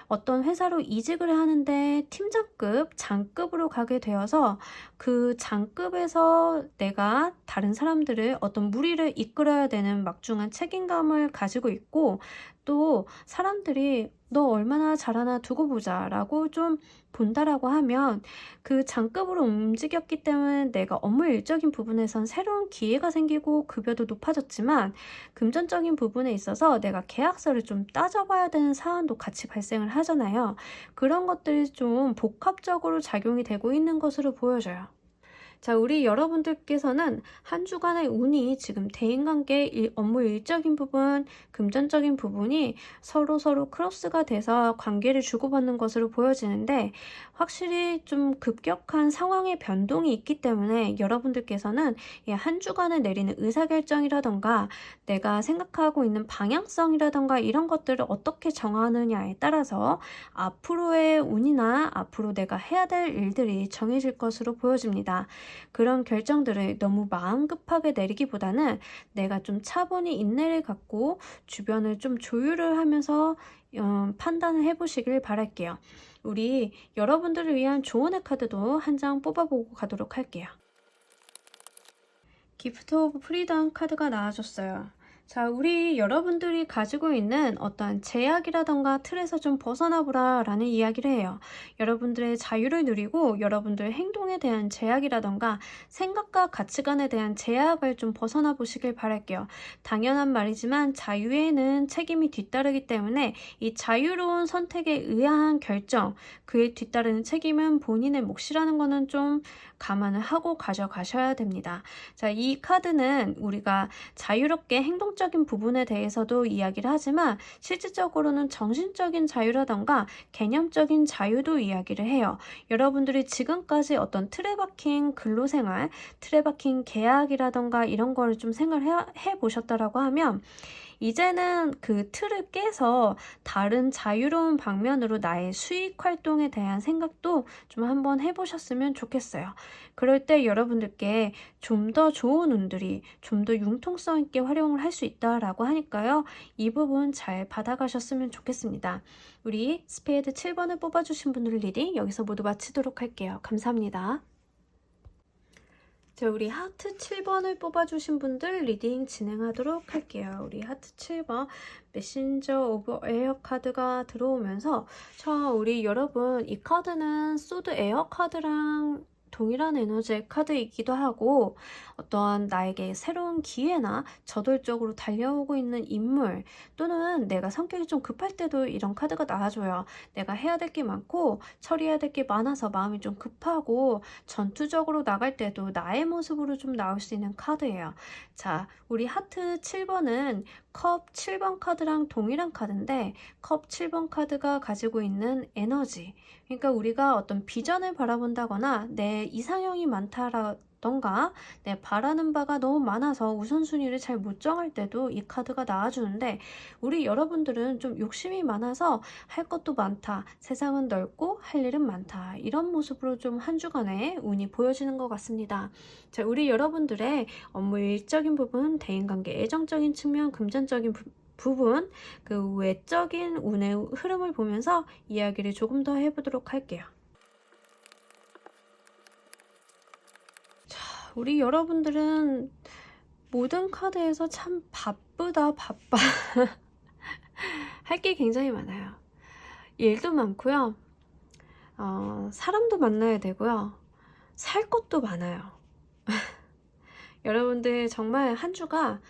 어떤 회사로 이직을 하는데 팀장급, 장급으로 가게 되어서 그 장급에서 내가 다른 사람들을 어떤 무리를 이끌어야 되는 막중한 책임감을 가지고 있고, 또 사람들이 너 얼마나 잘하나 두고 보자 라고 좀 본다라고 하면 그 장급으로 움직였기 때문에 내가 업무 일적인 부분에선 새로운 기회가 생기고 급여도 높아졌지만, 금전적인 부분에 있어서 내가 계약서를 좀 따져봐야 되는 사안도 같이 발생을 하잖아요. 그런 것들이 좀 복합적으로 작용이 되고 있는 것으로 보여져요. 자, 우리 여러분들께서는 한 주간의 운이 지금 대인관계, 업무 일적인 부분, 금전적인 부분이 서로 크로스가 돼서 관계를 주고받는 것으로 보여지는데, 확실히 좀 급격한 상황의 변동이 있기 때문에 여러분들께서는 한 주간에 내리는 의사결정이라던가 내가 생각하고 있는 방향성이라던가 이런 것들을 어떻게 정하느냐에 따라서 앞으로의 운이나 앞으로 내가 해야 될 일들이 정해질 것으로 보여집니다. 그런 결정들을 너무 마음 급하게 내리기보다는 내가 좀 차분히 인내를 갖고 주변을 좀 조율을 하면서 판단을 해보시길 바랄게요. 우리 여러분들을 위한 조언의 카드도 한 장 뽑아보고 가도록 할게요. 기프트 오브 프리덤 카드가 나와줬어요. 자, 우리 여러분들이 가지고 있는 어떤 제약이라던가 틀에서 좀 벗어나보라 라는 이야기를 해요. 여러분들의 자유를 누리고 여러분들의 행동에 대한 제약이라던가 생각과 가치관에 대한 제약을 좀 벗어나 보시길 바랄게요. 당연한 말이지만 자유에는 책임이 뒤따르기 때문에 이 자유로운 선택에 의한 결정, 그에 뒤따르는 책임은 본인의 몫이라는 거는 좀 감안을 하고 가져가셔야 됩니다. 자, 이 카드는 우리가 자유롭게 행동적인 부분에 대해서도 이야기를 하지만 실질적으로는 정신적인 자유라던가 개념적인 자유도 이야기를 해요. 여러분들이 지금까지 어떤 틀에 박힌 근로생활, 틀에 박힌 계약이라던가 이런 거를 좀 생각해 보셨다라고 하면 이제는 그 틀을 깨서 다른 자유로운 방면으로 나의 수익 활동에 대한 생각도 좀 한번 해보셨으면 좋겠어요. 그럴 때 여러분들께 좀 더 좋은 운들이 좀 더 융통성 있게 활용을 할 수 있다라고 하니까요. 이 부분 잘 받아가셨으면 좋겠습니다. 우리 스페이드 7번을 뽑아주신 분들 리딩 여기서 모두 마치도록 할게요. 감사합니다. 자, 우리 하트 7번을 뽑아주신 분들 리딩 진행하도록 할게요. 우리 하트 7번 메신저 오브 에어 카드가 들어오면서 우리 여러분 이 카드는 소드 에어 카드랑 동일한 에너지의 카드이기도 하고 어떠한 나에게 새로운 기회나 저돌적으로 달려오고 있는 인물 또는 내가 성격이 좀 급할 때도 이런 카드가 나와줘요. 내가 해야 될 게 많고 처리해야 될 게 많아서 마음이 좀 급하고 전투적으로 나갈 때도 나의 모습으로 좀 나올 수 있는 카드예요. 자, 우리 하트 7번은 컵 7번 카드랑 동일한 카드인데 컵 7번 카드가 가지고 있는 에너지, 그러니까 우리가 어떤 비전을 바라본다거나 내 이상형이 많다라던가 내 바라는 바가 너무 많아서 우선순위를 잘 못 정할 때도 이 카드가 나와주는데, 우리 여러분들은 좀 욕심이 많아서 할 것도 많다, 세상은 넓고 할 일은 많다, 이런 모습으로 좀 한 주간의 운이 보여지는 것 같습니다. 자, 우리 여러분들의 업무 일적인 부분, 대인관계 애정적인 측면, 금전적인 부분, 그 외적인 운의 흐름을 보면서 이야기를 조금 더 해보도록 할게요. 자, 우리 여러분들은 모든 카드에서 참 바쁘다, 바빠. 할 게 굉장히 많아요. 일도 많고요. 사람도 만나야 되고요. 살 것도 많아요. 여러분들 정말 한 주가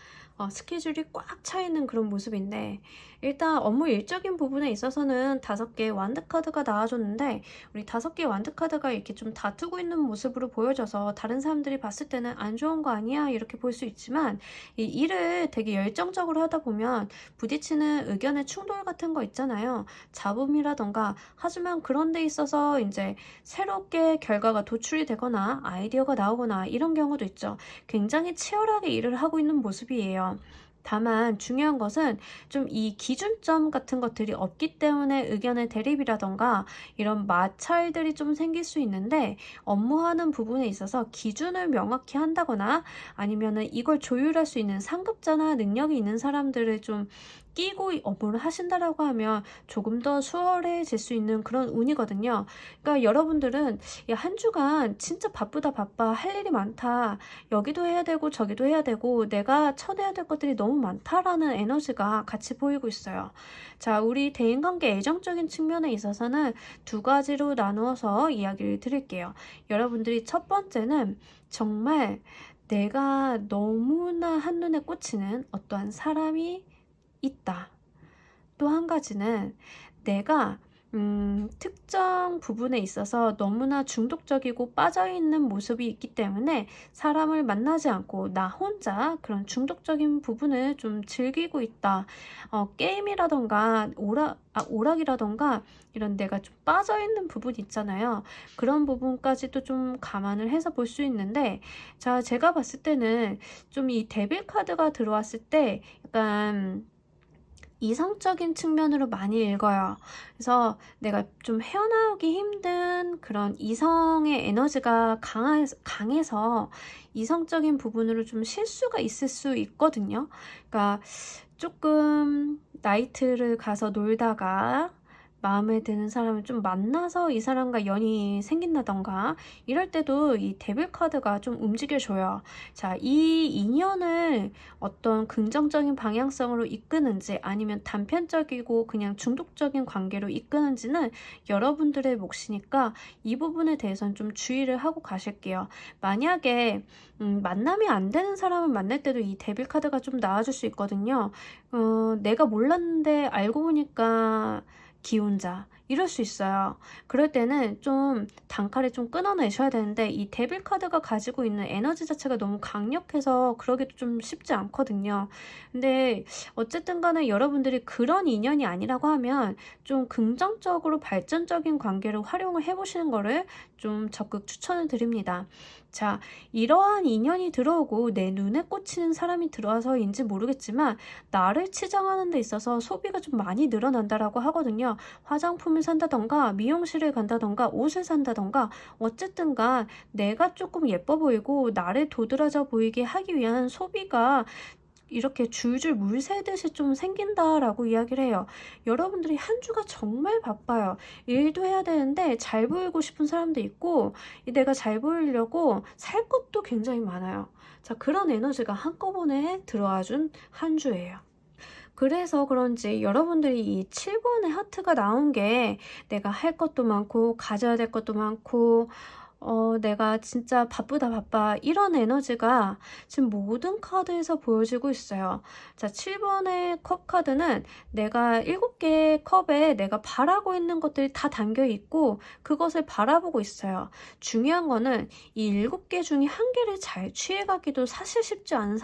스케줄이 꽉 차 있는 그런 모습인데, 일단 업무 일적인 부분에 있어서는 5개의 완드 카드가 나와줬는데 우리 5개의 완드 카드가 이렇게 좀 다투고 있는 모습으로 보여져서 다른 사람들이 봤을 때는 안 좋은 거 아니야 이렇게 볼 수 있지만, 이 일을 되게 열정적으로 하다 보면 부딪히는 의견의 충돌 같은 거 있잖아요. 잡음이라던가. 하지만 그런 데 있어서 이제 새롭게 결과가 도출이 되거나 아이디어가 나오거나 이런 경우도 있죠. 굉장히 치열하게 일을 하고 있는 모습이에요. 다만 중요한 것은 좀 이 기준점 같은 것들이 없기 때문에 의견의 대립이라던가 이런 마찰들이 좀 생길 수 있는데, 업무하는 부분에 있어서 기준을 명확히 한다거나 아니면은 이걸 조율할 수 있는 상급자나 능력이 있는 사람들을 좀 끼고 업무를 하신다라고 하면 조금 더 수월해질 수 있는 그런 운이거든요. 그러니까 여러분들은 야, 한 주간 진짜 바쁘다 바빠 할 일이 많다. 여기도 해야 되고 저기도 해야 되고 내가 쳐내야 될 것들이 너무 많다라는 에너지가 같이 보이고 있어요. 자, 우리 대인관계 애정적인 측면에 있어서는 두 가지로 나누어서 이야기를 드릴게요. 여러분들이 첫 번째는 정말 내가 너무나 한눈에 꽂히는 어떠한 사람이 있다. 또 한 가지는 내가 특정 부분에 있어서 너무나 중독적이고 빠져있는 모습이 있기 때문에 사람을 만나지 않고 나 혼자 그런 중독적인 부분을 좀 즐기고 있다. 게임이라던가 오락이라던가 이런 내가 좀 빠져있는 부분 있잖아요. 그런 부분까지도 좀 감안을 해서 볼 수 있는데, 자, 제가 봤을 때는 좀 이 데빌 카드가 들어왔을 때 약간 이성적인 측면으로 많이 읽어요. 그래서 내가 좀 헤어나오기 힘든 그런 이성의 에너지가 강해서 이성적인 부분으로 좀 실수가 있을 수 있거든요. 그러니까 조금 나이트를 가서 놀다가 마음에 드는 사람을 좀 만나서 이 사람과 연이 생긴다던가 이럴 때도 이 데빌 카드가 좀 움직여줘요. 자, 이 인연을 어떤 긍정적인 방향성으로 이끄는지 아니면 단편적이고 그냥 중독적인 관계로 이끄는지는 여러분들의 몫이니까 이 부분에 대해서는 좀 주의를 하고 가실게요. 만약에 만남이 안 되는 사람을 만날 때도 이 데빌 카드가 좀 나와줄 수 있거든요. 내가 몰랐는데 알고 보니까 기혼자 이럴 수 있어요. 그럴 때는 좀 단칼에 좀 끊어내셔야 되는데 이 데빌 카드가 가지고 있는 에너지 자체가 너무 강력해서 그러기도 좀 쉽지 않거든요. 근데 어쨌든 간에 여러분들이 그런 인연이 아니라고 하면 좀 긍정적으로 발전적인 관계를 활용을 해보시는 거를 좀 적극 추천을 드립니다. 자, 이러한 인연이 들어오고 내 눈에 꽂히는 사람이 들어와서인지 모르겠지만 나를 치장하는 데 있어서 소비가 좀 많이 늘어난다라고 하거든요. 화장품을 산다던가 미용실을 간다던가 옷을 산다던가 어쨌든 간 내가 조금 예뻐 보이고 나를 도드라져 보이게 하기 위한 소비가 이렇게 줄줄 물 새듯이 좀 생긴다라고 이야기를 해요. 여러분들이 한 주가 정말 바빠요. 일도 해야 되는데 잘 보이고 싶은 사람도 있고 내가 잘 보이려고 살 것도 굉장히 많아요. 자, 그런 에너지가 한꺼번에 들어와 준 한 주예요. 그래서 그런지 여러분들이 이 7번의 하트가 나온 게 내가 할 것도 많고 가져야 될 것도 많고 내가 진짜 바쁘다 바빠 이런 에너지가 지금 모든 카드에서 보여지고 있어요. 자, 7번의 컵 카드는 내가 7개의 컵에 내가 바라고 있는 것들이 다 담겨 있고 그것을 바라보고 있어요. 중요한 거는 이 7개 중에 한 개를 잘 취해가기도 사실 쉽지 않은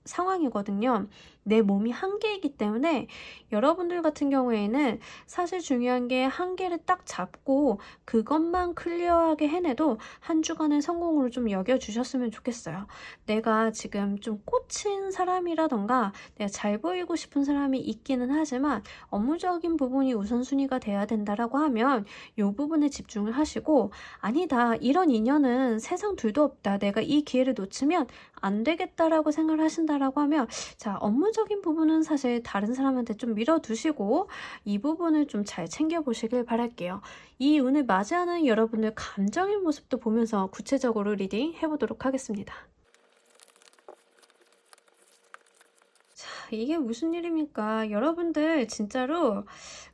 상황이거든요. 내 몸이 한 개이기 때문에 여러분들 같은 경우에는 사실 중요한 게 한 개를 딱 잡고 그것만 클리어하게 해내도 한 주간의 성공으로 좀 여겨주셨으면 좋겠어요. 내가 지금 좀 꽂힌 사람이라던가 내가 잘 보이고 싶은 사람이 있기는 하지만 업무적인 부분이 우선순위가 돼야 된다라고 하면 이 부분에 집중을 하시고 아니다, 이런 인연은 세상 둘도 없다. 내가 이 기회를 놓치면 안 되겠다라고 생각을 하신다라고 하면 자, 업무적인 부분은 사실 다른 사람한테 좀 밀어두시고 이 부분을 좀 잘 챙겨보시길 바랄게요. 이 운을 맞이하는 여러분들 감정의 모습도 보면서 구체적으로 리딩 해보도록 하겠습니다. 자, 이게 무슨 일입니까? 여러분들 진짜로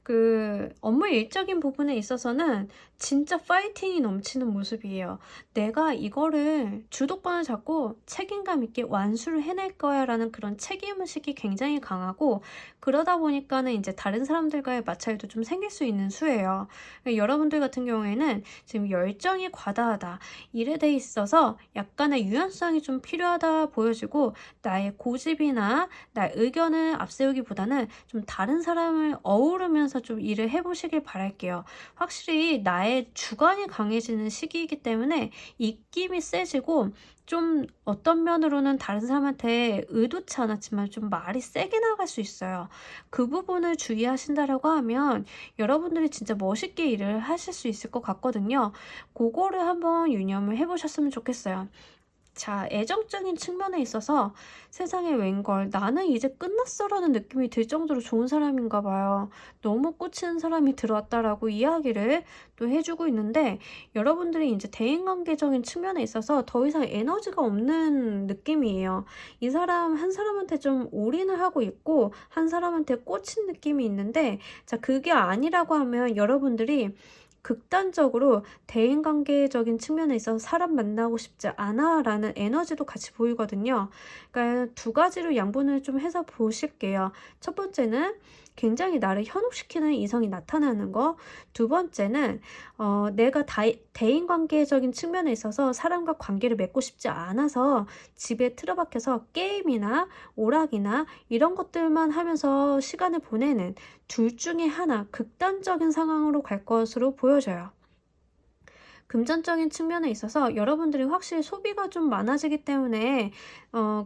그 업무 일적인 부분에 있어서는 진짜 파이팅이 넘치는 모습이에요. 내가 이거를 주도권을 잡고 책임감 있게 완수를 해낼 거야 라는 그런 책임의식이 굉장히 강하고 그러다 보니까는 이제 다른 사람들과의 마찰도 좀 생길 수 있는 수예요. 여러분들 같은 경우에는 지금 열정이 과다하다. 일에 대해 있어서 약간의 유연성이 좀 필요하다 보여지고 나의 고집이나 나의 의견을 앞세우기보다는 좀 다른 사람을 어우르면서 좀 일을 해보시길 바랄게요. 확실히 나의 주관이 강해지는 시기이기 때문에 입김이 세지고 좀 어떤 면으로는 다른 사람한테 의도치 않았지만 좀 말이 세게 나갈 수 있어요. 그 부분을 주의하신다라고 하면 여러분들이 진짜 멋있게 일을 하실 수 있을 것 같거든요. 그거를 한번 유념을 해보셨으면 좋겠어요. 자, 애정적인 측면에 있어서 세상에 웬걸 나는 이제 끝났어라는 느낌이 들 정도로 좋은 사람인가 봐요. 너무 꽂히는 사람이 들어왔다라고 이야기를 또 해주고 있는데 여러분들이 이제 대인관계적인 측면에 있어서 더 이상 에너지가 없는 느낌이에요. 이 사람 한 사람한테 좀 올인을 하고 있고 한 사람한테 꽂힌 느낌이 있는데 자, 그게 아니라고 하면 여러분들이 극단적으로 대인관계적인 측면에 있어서 사람 만나고 싶지 않아 라는 에너지도 같이 보이거든요. 그러니까 두 가지로 양분을 좀 해서 보실게요. 첫 번째는 굉장히 나를 현혹시키는 이성이 나타나는 거. 두 번째는 내가 대인관계적인 측면에 있어서 사람과 관계를 맺고 싶지 않아서 집에 틀어박혀서 게임이나 오락이나 이런 것들만 하면서 시간을 보내는 둘 중에 하나 극단적인 상황으로 갈 것으로 보여져요. 금전적인 측면에 있어서 여러분들이 확실히 소비가 좀 많아지기 때문에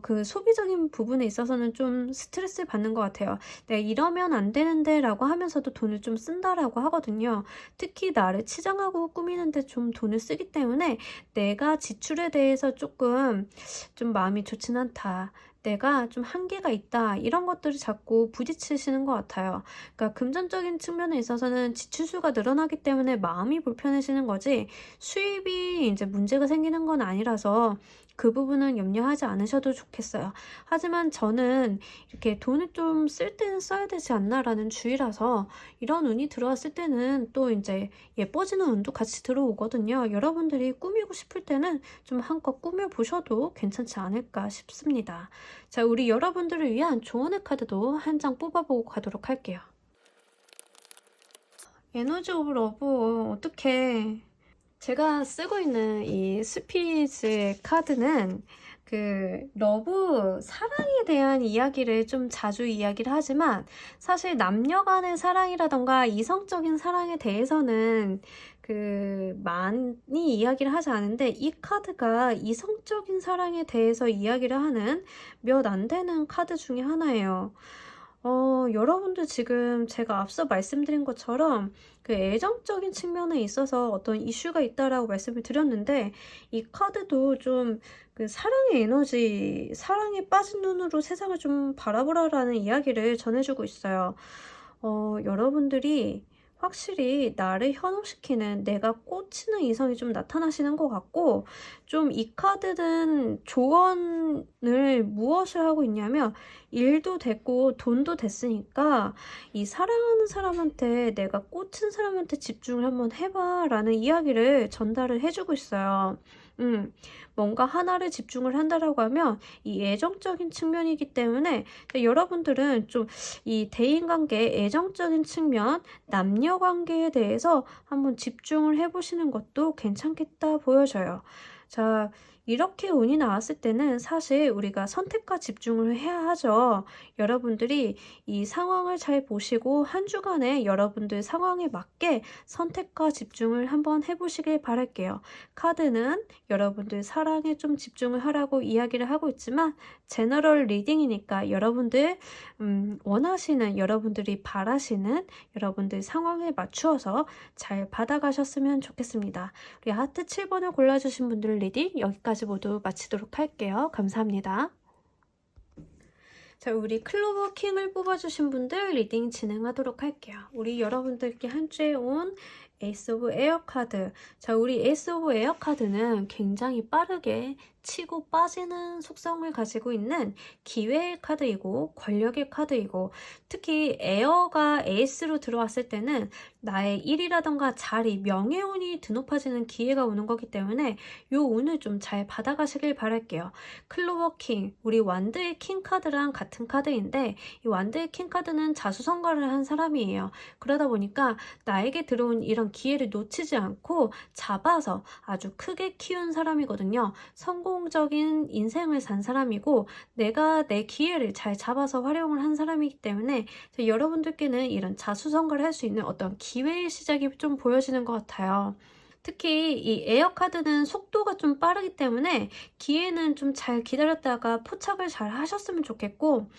그 소비적인 부분에 있어서는 좀 스트레스를 받는 것 같아요. 내가 이러면 안 되는데 라고 하면서도 돈을 좀 쓴다라고 하거든요. 특히 나를 치장하고 꾸미는데 좀 돈을 쓰기 때문에 내가 지출에 대해서 조금 좀 마음이 좋진 않다. 내가 좀 한계가 있다 이런 것들을 자꾸 부딪히시는 것 같아요. 그러니까 금전적인 측면에 있어서는 지출수가 늘어나기 때문에 마음이 불편해지는 거지 수입이 이제 문제가 생기는 건 아니라서 그 부분은 염려하지 않으셔도 좋겠어요. 하지만 저는 이렇게 돈을 좀 쓸 때는 써야 되지 않나라는 주의라서 이런 운이 들어왔을 때는 또 이제 예뻐지는 운도 같이 들어오거든요. 여러분들이 꾸미고 싶을 때는 좀 한껏 꾸며보셔도 괜찮지 않을까 싶습니다. 자, 우리 여러분들을 위한 조언의 카드도 한 장 뽑아보고 가도록 할게요. 에너지 오브 러브 어떻게 제가 쓰고 있는 이 스피릿의 카드는 그 러브, 사랑에 대한 이야기를 좀 자주 이야기를 하지만 사실 남녀 간의 사랑이라던가 이성적인 사랑에 대해서는 그 많이 이야기를 하지 않은데 이 카드가 이성적인 사랑에 대해서 이야기를 하는 몇 안 되는 카드 중에 하나예요. 여러분들 지금 제가 앞서 말씀드린 것처럼 그 애정적인 측면에 있어서 어떤 이슈가 있다라고 말씀을 드렸는데 이 카드도 좀 그 사랑의 에너지, 사랑에 빠진 눈으로 세상을 좀 바라보라라는 이야기를 전해주고 있어요. 여러분들이 확실히 나를 현혹시키는 내가 꽂히는 이성이 좀 나타나시는 것 같고 좀 이 카드는 조언을 무엇을 하고 있냐면 일도 됐고 돈도 됐으니까 이 사랑하는 사람한테 내가 꽂힌 사람한테 집중을 한번 해봐 라는 이야기를 전달을 해주고 있어요. 뭔가 하나를 집중을 한다라고 하면 이 애정적인 측면이기 때문에 여러분들은 좀 이 대인관계, 애정적인 측면, 남녀관계에 대해서 한번 집중을 해보시는 것도 괜찮겠다 보여져요. 자, 이렇게 운이 나왔을 때는 사실 우리가 선택과 집중을 해야 하죠. 여러분들이 이 상황을 잘 보시고 한 주간에 여러분들 상황에 맞게 선택과 집중을 한번 해보시길 바랄게요. 카드는 여러분들 사랑에 좀 집중을 하라고 이야기를 하고 있지만 제너럴 리딩이니까 여러분들 원하시는, 여러분들이 바라시는 여러분들 상황에 맞추어서 잘 받아가셨으면 좋겠습니다. 우리 하트 7번을 골라주신 분들 리딩 여기까지 모두 마치도록 할게요. 감사합니다. 자, 우리 클로버 킹을 뽑아주신 분들 리딩 진행하도록 할게요. 우리 여러분들께 한 주에 온 에이스 오브 에어 카드. 자, 우리 에이스 오브 에어 카드는 굉장히 빠르게 치고 빠지는 속성을 가지고 있는 기회의 카드이고 권력의 카드이고 특히 에어가 에이스로 들어왔을 때는 나의 일이라던가 자리, 명예운이 드높아지는 기회가 오는 거기 때문에 요 운을 좀 잘 받아가시길 바랄게요. 클로버 킹, 우리 완드의 킹 카드랑 같은 카드인데 이 완드의 킹 카드는 자수성가를 한 사람이에요. 그러다 보니까 나에게 들어온 이런 기회를 놓치지 않고 잡아서 아주 크게 키운 사람이거든요. 성공적인 인생을 산 사람이고 내가 내 기회를 잘 잡아서 활용을 한 사람이기 때문에 여러분들께는 이런 자수성가를 할 수 있는 어떤 기회의 시작이 좀 보여지는 것 같아요. 특히 이 에어 카드는 속도가 좀 빠르기 때문에 기회는 좀 잘 기다렸다가 포착을 잘 하셨으면 좋겠고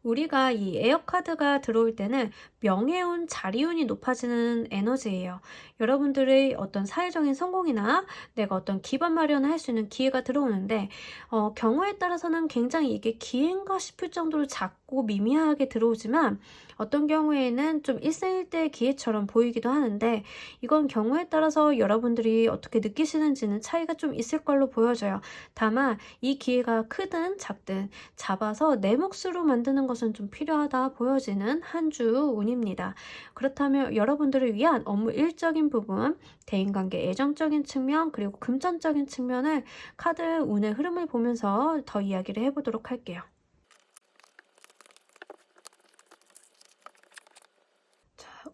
우리가 이 에어 카드가 들어올 때는 명예운, 자리운이 높아지는 에너지예요. 여러분들의 어떤 사회적인 성공이나 내가 어떤 기반 마련을 할 수 있는 기회가 들어오는데 경우에 따라서는 굉장히 이게 기회인가 싶을 정도로 작고 미미하게 들어오지만 어떤 경우에는 좀 일생일대의 기회처럼 보이기도 하는데 이건 경우에 따라서 여러분들이 어떻게 느끼시는지는 차이가 좀 있을 걸로 보여져요. 다만 이 기회가 크든 작든 잡아서 내 몫으로 만드는 것은 좀 필요하다 보여지는 한 주 운입니다. 그렇다면 여러분들을 위한 업무 일적인 부분, 대인관계 애정적인 측면, 그리고 금전적인 측면을 카드 운의 흐름을 보면서 더 이야기를 해보도록 할게요.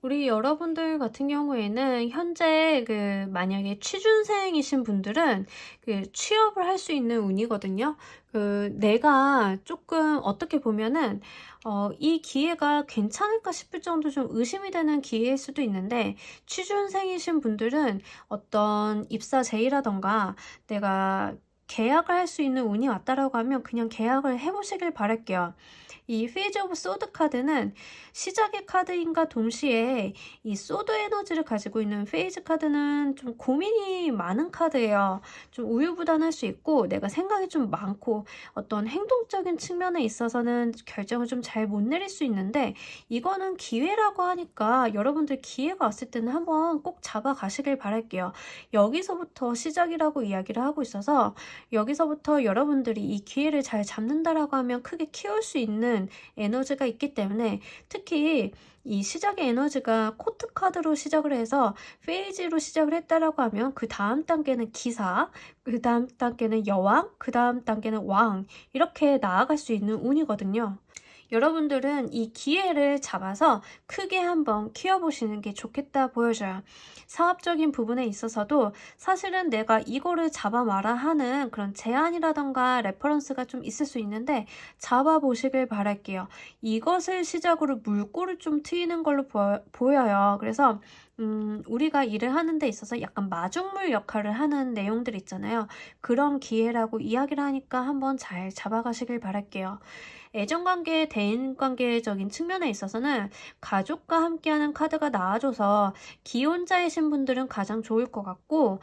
우리 여러분들 같은 경우에는 현재 만약에 취준생이신 분들은 취업을 할 수 있는 운이거든요. 내가 조금 어떻게 보면은 이 기회가 괜찮을까 싶을 정도 좀 의심이 되는 기회일 수도 있는데 취준생이신 분들은 어떤 입사 제의라던가 내가 계약을 할 수 있는 운이 왔다라고 하면 그냥 계약을 해보시길 바랄게요. 이 페이즈 오브 소드 카드는 시작의 카드인가 동시에 이 소드 에너지를 가지고 있는 페이즈 카드는 좀 고민이 많은 카드예요. 좀 우유부단할 수 있고 내가 생각이 좀 많고 어떤 행동적인 측면에 있어서는 결정을 좀 잘 못 내릴 수 있는데 이거는 기회라고 하니까 여러분들 기회가 왔을 때는 한번 꼭 잡아가시길 바랄게요. 여기서부터 시작이라고 이야기를 하고 있어서 여기서부터 여러분들이 이 기회를 잘 잡는다라고 하면 크게 키울 수 있는 에너지가 있기 때문에 특히 이 시작의 에너지가 코트 카드로 시작을 해서 페이지로 시작을 했다라고 하면 그 다음 단계는 기사, 그 다음 단계는 여왕, 그 다음 단계는 왕 이렇게 나아갈 수 있는 운이거든요. 여러분들은 이 기회를 잡아서 크게 한번 키워보시는 게 좋겠다 보여져요. 사업적인 부분에 있어서도 사실은 내가 이거를 잡아마라 하는 그런 제안이라던가 레퍼런스가 좀 있을 수 있는데 잡아보시길 바랄게요. 이것을 시작으로 물꼬를 좀 트이는 걸로 보여요. 그래서 우리가 일을 하는 데 있어서 약간 마중물 역할을 하는 내용들 있잖아요. 그런 기회라고 이야기를 하니까 한번 잘 잡아가시길 바랄게요. 애정관계, 대인관계적인 측면에 있어서는 가족과 함께하는 카드가 나와줘서 기혼자이신 분들은 가장 좋을 것 같고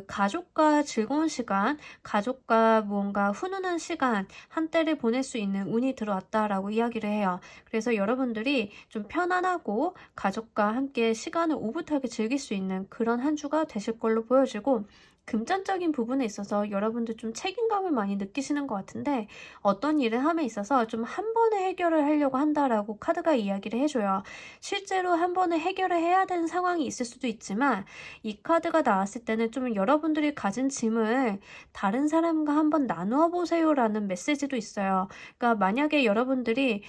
가족과 즐거운 시간, 가족과 뭔가 훈훈한 시간 한때를 보낼 수 있는 운이 들어왔다라고 이야기를 해요. 그래서 여러분들이 좀 편안하고 가족과 함께 시간을 오붓하게 즐길 수 있는 그런 한 주가 되실 걸로 보여지고 금전적인 부분에 있어서 여러분들 좀 책임감을 많이 느끼시는 것 같은데 어떤 일을 함에 있어서 좀 한 번에 해결을 하려고 한다라고 카드가 이야기를 해줘요. 실제로 한 번에 해결을 해야 되는 상황이 있을 수도 있지만 이 카드가 나왔을 때는 좀 여러분들이 가진 짐을 다른 사람과 한번 나누어 보세요라는 메시지도 있어요. 그러니까 만약에 여러분들이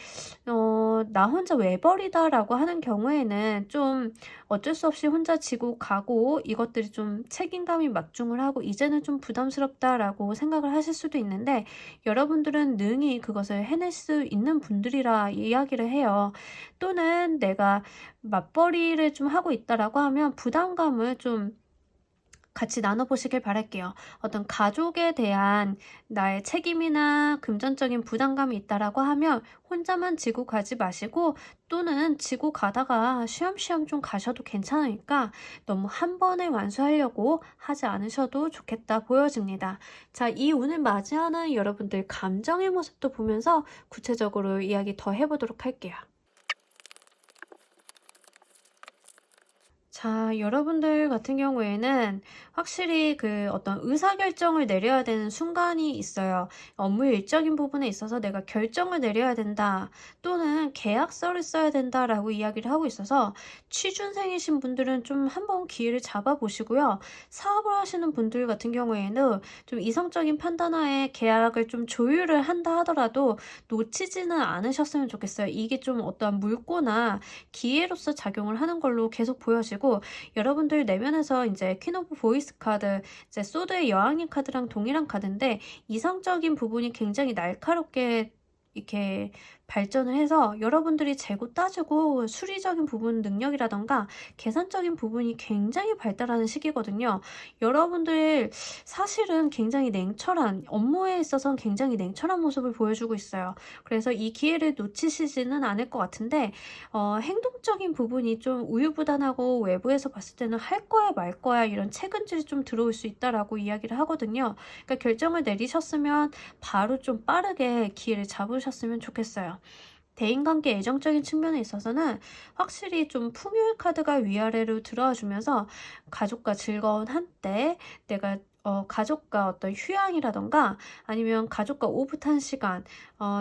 나 혼자 외벌이다라고 하는 경우에는 좀 어쩔 수 없이 혼자 지고 가고 이것들이 좀 책임감이 막중을 하고 이제는 좀 부담스럽다라고 생각을 하실 수도 있는데 여러분들은 능히 그것을 해낼 수 있는 분들이라 이야기를 해요. 또는 내가 맞벌이를 좀 하고 있다라고 하면 부담감을 좀 같이 나눠보시길 바랄게요. 어떤 가족에 대한 나의 책임이나 금전적인 부담감이 있다라고 하면 혼자만 지고 가지 마시고 또는 지고 가다가 쉬엄쉬엄 좀 가셔도 괜찮으니까 너무 한 번에 완수하려고 하지 않으셔도 좋겠다 보여집니다. 자, 이 운을 맞이하는 여러분들 감정의 모습도 보면서 구체적으로 이야기 더 해보도록 할게요. 자, 여러분들 같은 경우에는 확실히 어떤 의사결정을 내려야 되는 순간이 있어요. 업무 일적인 부분에 있어서 내가 결정을 내려야 된다 또는 계약서를 써야 된다라고 이야기를 하고 있어서 취준생이신 분들은 좀 한번 기회를 잡아보시고요. 사업을 하시는 분들 같은 경우에는 좀 이성적인 판단하에 계약을 좀 조율을 한다 하더라도 놓치지는 않으셨으면 좋겠어요. 이게 좀 어떠한 물꼬나 기회로서 작용을 하는 걸로 계속 보여지고 여러분들 내면에서 이제 퀸 오브 보이스 카드, 이제 소드의 여왕님 카드랑 동일한 카드인데 이성적인 부분이 굉장히 날카롭게 이렇게 발전을 해서 여러분들이 재고 따지고 수리적인 부분 능력이라던가 계산적인 부분이 굉장히 발달하는 시기거든요. 여러분들 사실은 굉장히 냉철한 업무에 있어서는 굉장히 냉철한 모습을 보여주고 있어요. 그래서 이 기회를 놓치시지는 않을 것 같은데 행동적인 부분이 좀 우유부단하고 외부에서 봤을 때는 할 거야 말 거야 이런 체근질이 좀 들어올 수 있다라고 이야기를 하거든요. 그러니까 결정을 내리셨으면 바로 좀 빠르게 기회를 잡으셨으면 좋겠어요. 대인관계 애정적인 측면에 있어서는 확실히 좀 풍요의 카드가 위아래로 들어와 주면서 가족과 즐거운 한때 내가 가족과 어떤 휴양이라던가 아니면 가족과 오붓한 시간,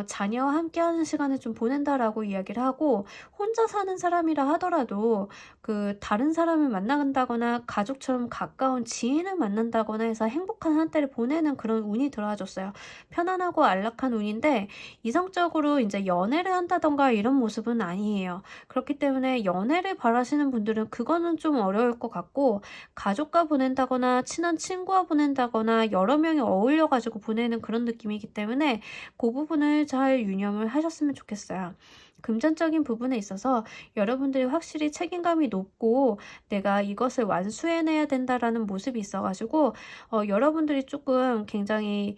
자녀와 함께하는 시간을 좀 보낸다라고 이야기를 하고 혼자 사는 사람이라 하더라도 그 다른 사람을 만나간다거나 가족처럼 가까운 지인을 만난다거나 해서 행복한 한때를 보내는 그런 운이 들어와줬어요. 편안하고 안락한 운인데 이성적으로 이제 연애를 한다던가 이런 모습은 아니에요. 그렇기 때문에 연애를 바라시는 분들은 그거는 좀 어려울 것 같고 가족과 보낸다거나 친한 친구와 보낸다거나 여러 명이 어울려 가지고 보내는 그런 느낌이기 때문에 그 부분을 잘 유념을 하셨으면 좋겠어요. 금전적인 부분에 있어서 여러분들이 확실히 책임감이 높고 내가 이것을 완수해내야 된다라는 모습이 있어가지고 여러분들이 조금 굉장히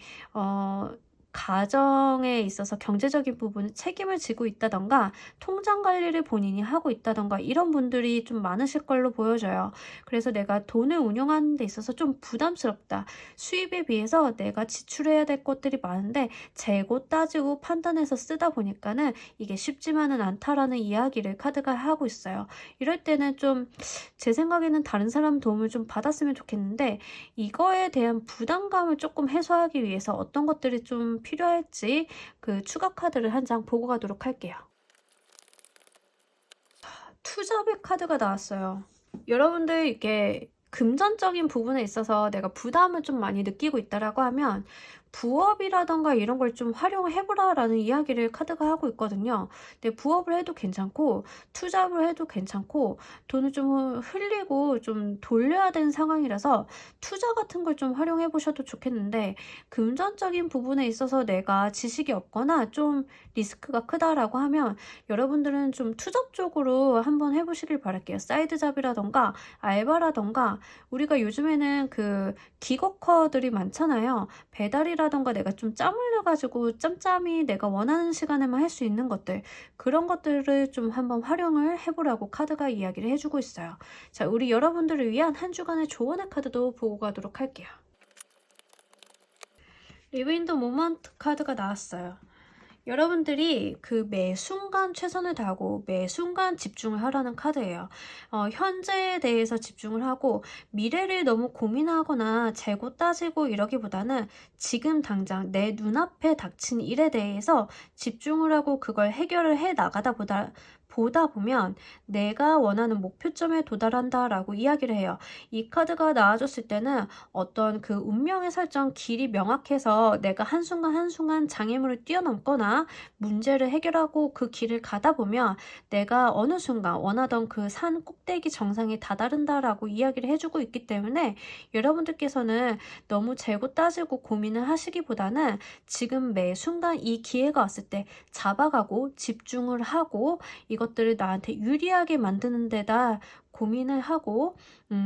가정에 있어서 경제적인 부분에 책임을 지고 있다던가 통장 관리를 본인이 하고 있다던가 이런 분들이 좀 많으실 걸로 보여져요. 그래서 내가 돈을 운용하는 데 있어서 좀 부담스럽다. 수입에 비해서 내가 지출해야 될 것들이 많은데 재고 따지고 판단해서 쓰다 보니까는 이게 쉽지만은 않다라는 이야기를 카드가 하고 있어요. 이럴 때는 좀 제 생각에는 다른 사람 도움을 좀 받았으면 좋겠는데 이거에 대한 부담감을 조금 해소하기 위해서 어떤 것들이 좀 필요할지 그 추가 카드를 한 장 보고 가도록 할게요. 투잡의 카드가 나왔어요. 여러분들 이게 금전적인 부분에 있어서 내가 부담을 좀 많이 느끼고 있다라고 하면 부업이라던가 이런 걸 좀 활용해보라라는 이야기를 카드가 하고 있거든요. 근데 부업을 해도 괜찮고 투잡을 해도 괜찮고 돈을 좀 흘리고 좀 돌려야 되는 상황이라서 투자 같은 걸 좀 활용해보셔도 좋겠는데 금전적인 부분에 있어서 내가 지식이 없거나 좀 리스크가 크다라고 하면 여러분들은 좀 투잡 쪽으로 한번 해보시길 바랄게요. 사이드 잡이라던가 알바라던가 우리가 요즘에는 그 기거커들이 많잖아요. 배달이라던가 내가 좀 짬 흘려가지고 짬짬이 내가 원하는 시간에만 할 수 있는 것들 그런 것들을 좀 한번 활용을 해보라고 카드가 이야기를 해주고 있어요. 자, 우리 여러분들을 위한 한 주간의 조언의 카드도 보고 가도록 할게요. 리브 인 더 모먼트 카드가 나왔어요. 여러분들이 그 매 순간 최선을 다하고 매 순간 집중을 하라는 카드예요. 현재에 대해서 집중을 하고 미래를 너무 고민하거나 재고 따지고 이러기보다는 지금 당장 내 눈앞에 닥친 일에 대해서 집중을 하고 그걸 해결을 해 나가다 보다 보면 내가 원하는 목표점에 도달한다라고 이야기를 해요. 이 카드가 나와줬을 때는 어떤 그 운명의 설정 길이 명확해서 내가 한순간 한순간 장애물을 뛰어넘거나 문제를 해결하고 그 길을 가다 보면 내가 어느 순간 원하던 그 산 꼭대기 정상에 다다른다라고 이야기를 해주고 있기 때문에 여러분들께서는 너무 재고 따지고 고민을 하시기보다는 지금 매 순간 이 기회가 왔을 때 잡아가고 집중을 하고 이것들을 나한테 유리하게 만드는 데다 고민을 하고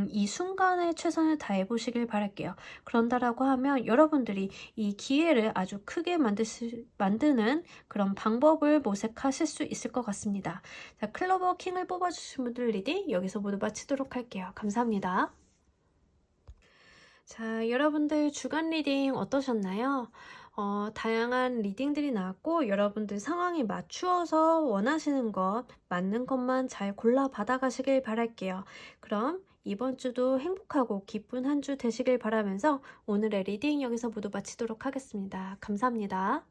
이 순간에 최선을 다해 보시길 바랄게요. 그런다라고 하면 여러분들이 이 기회를 아주 크게 만드는 그런 방법을 모색하실 수 있을 것 같습니다. 자, 클로버 킹을 뽑아주신 분들 리딩 여기서 모두 마치도록 할게요. 감사합니다. 자, 여러분들 주간 리딩 어떠셨나요? 다양한 리딩들이 나왔고 여러분들 상황에 맞추어서 원하시는 것 맞는 것만 잘 골라 받아가시길 바랄게요. 그럼 이번 주도 행복하고 기쁜 한 주 되시길 바라면서 오늘의 리딩 여기서 모두 마치도록 하겠습니다. 감사합니다.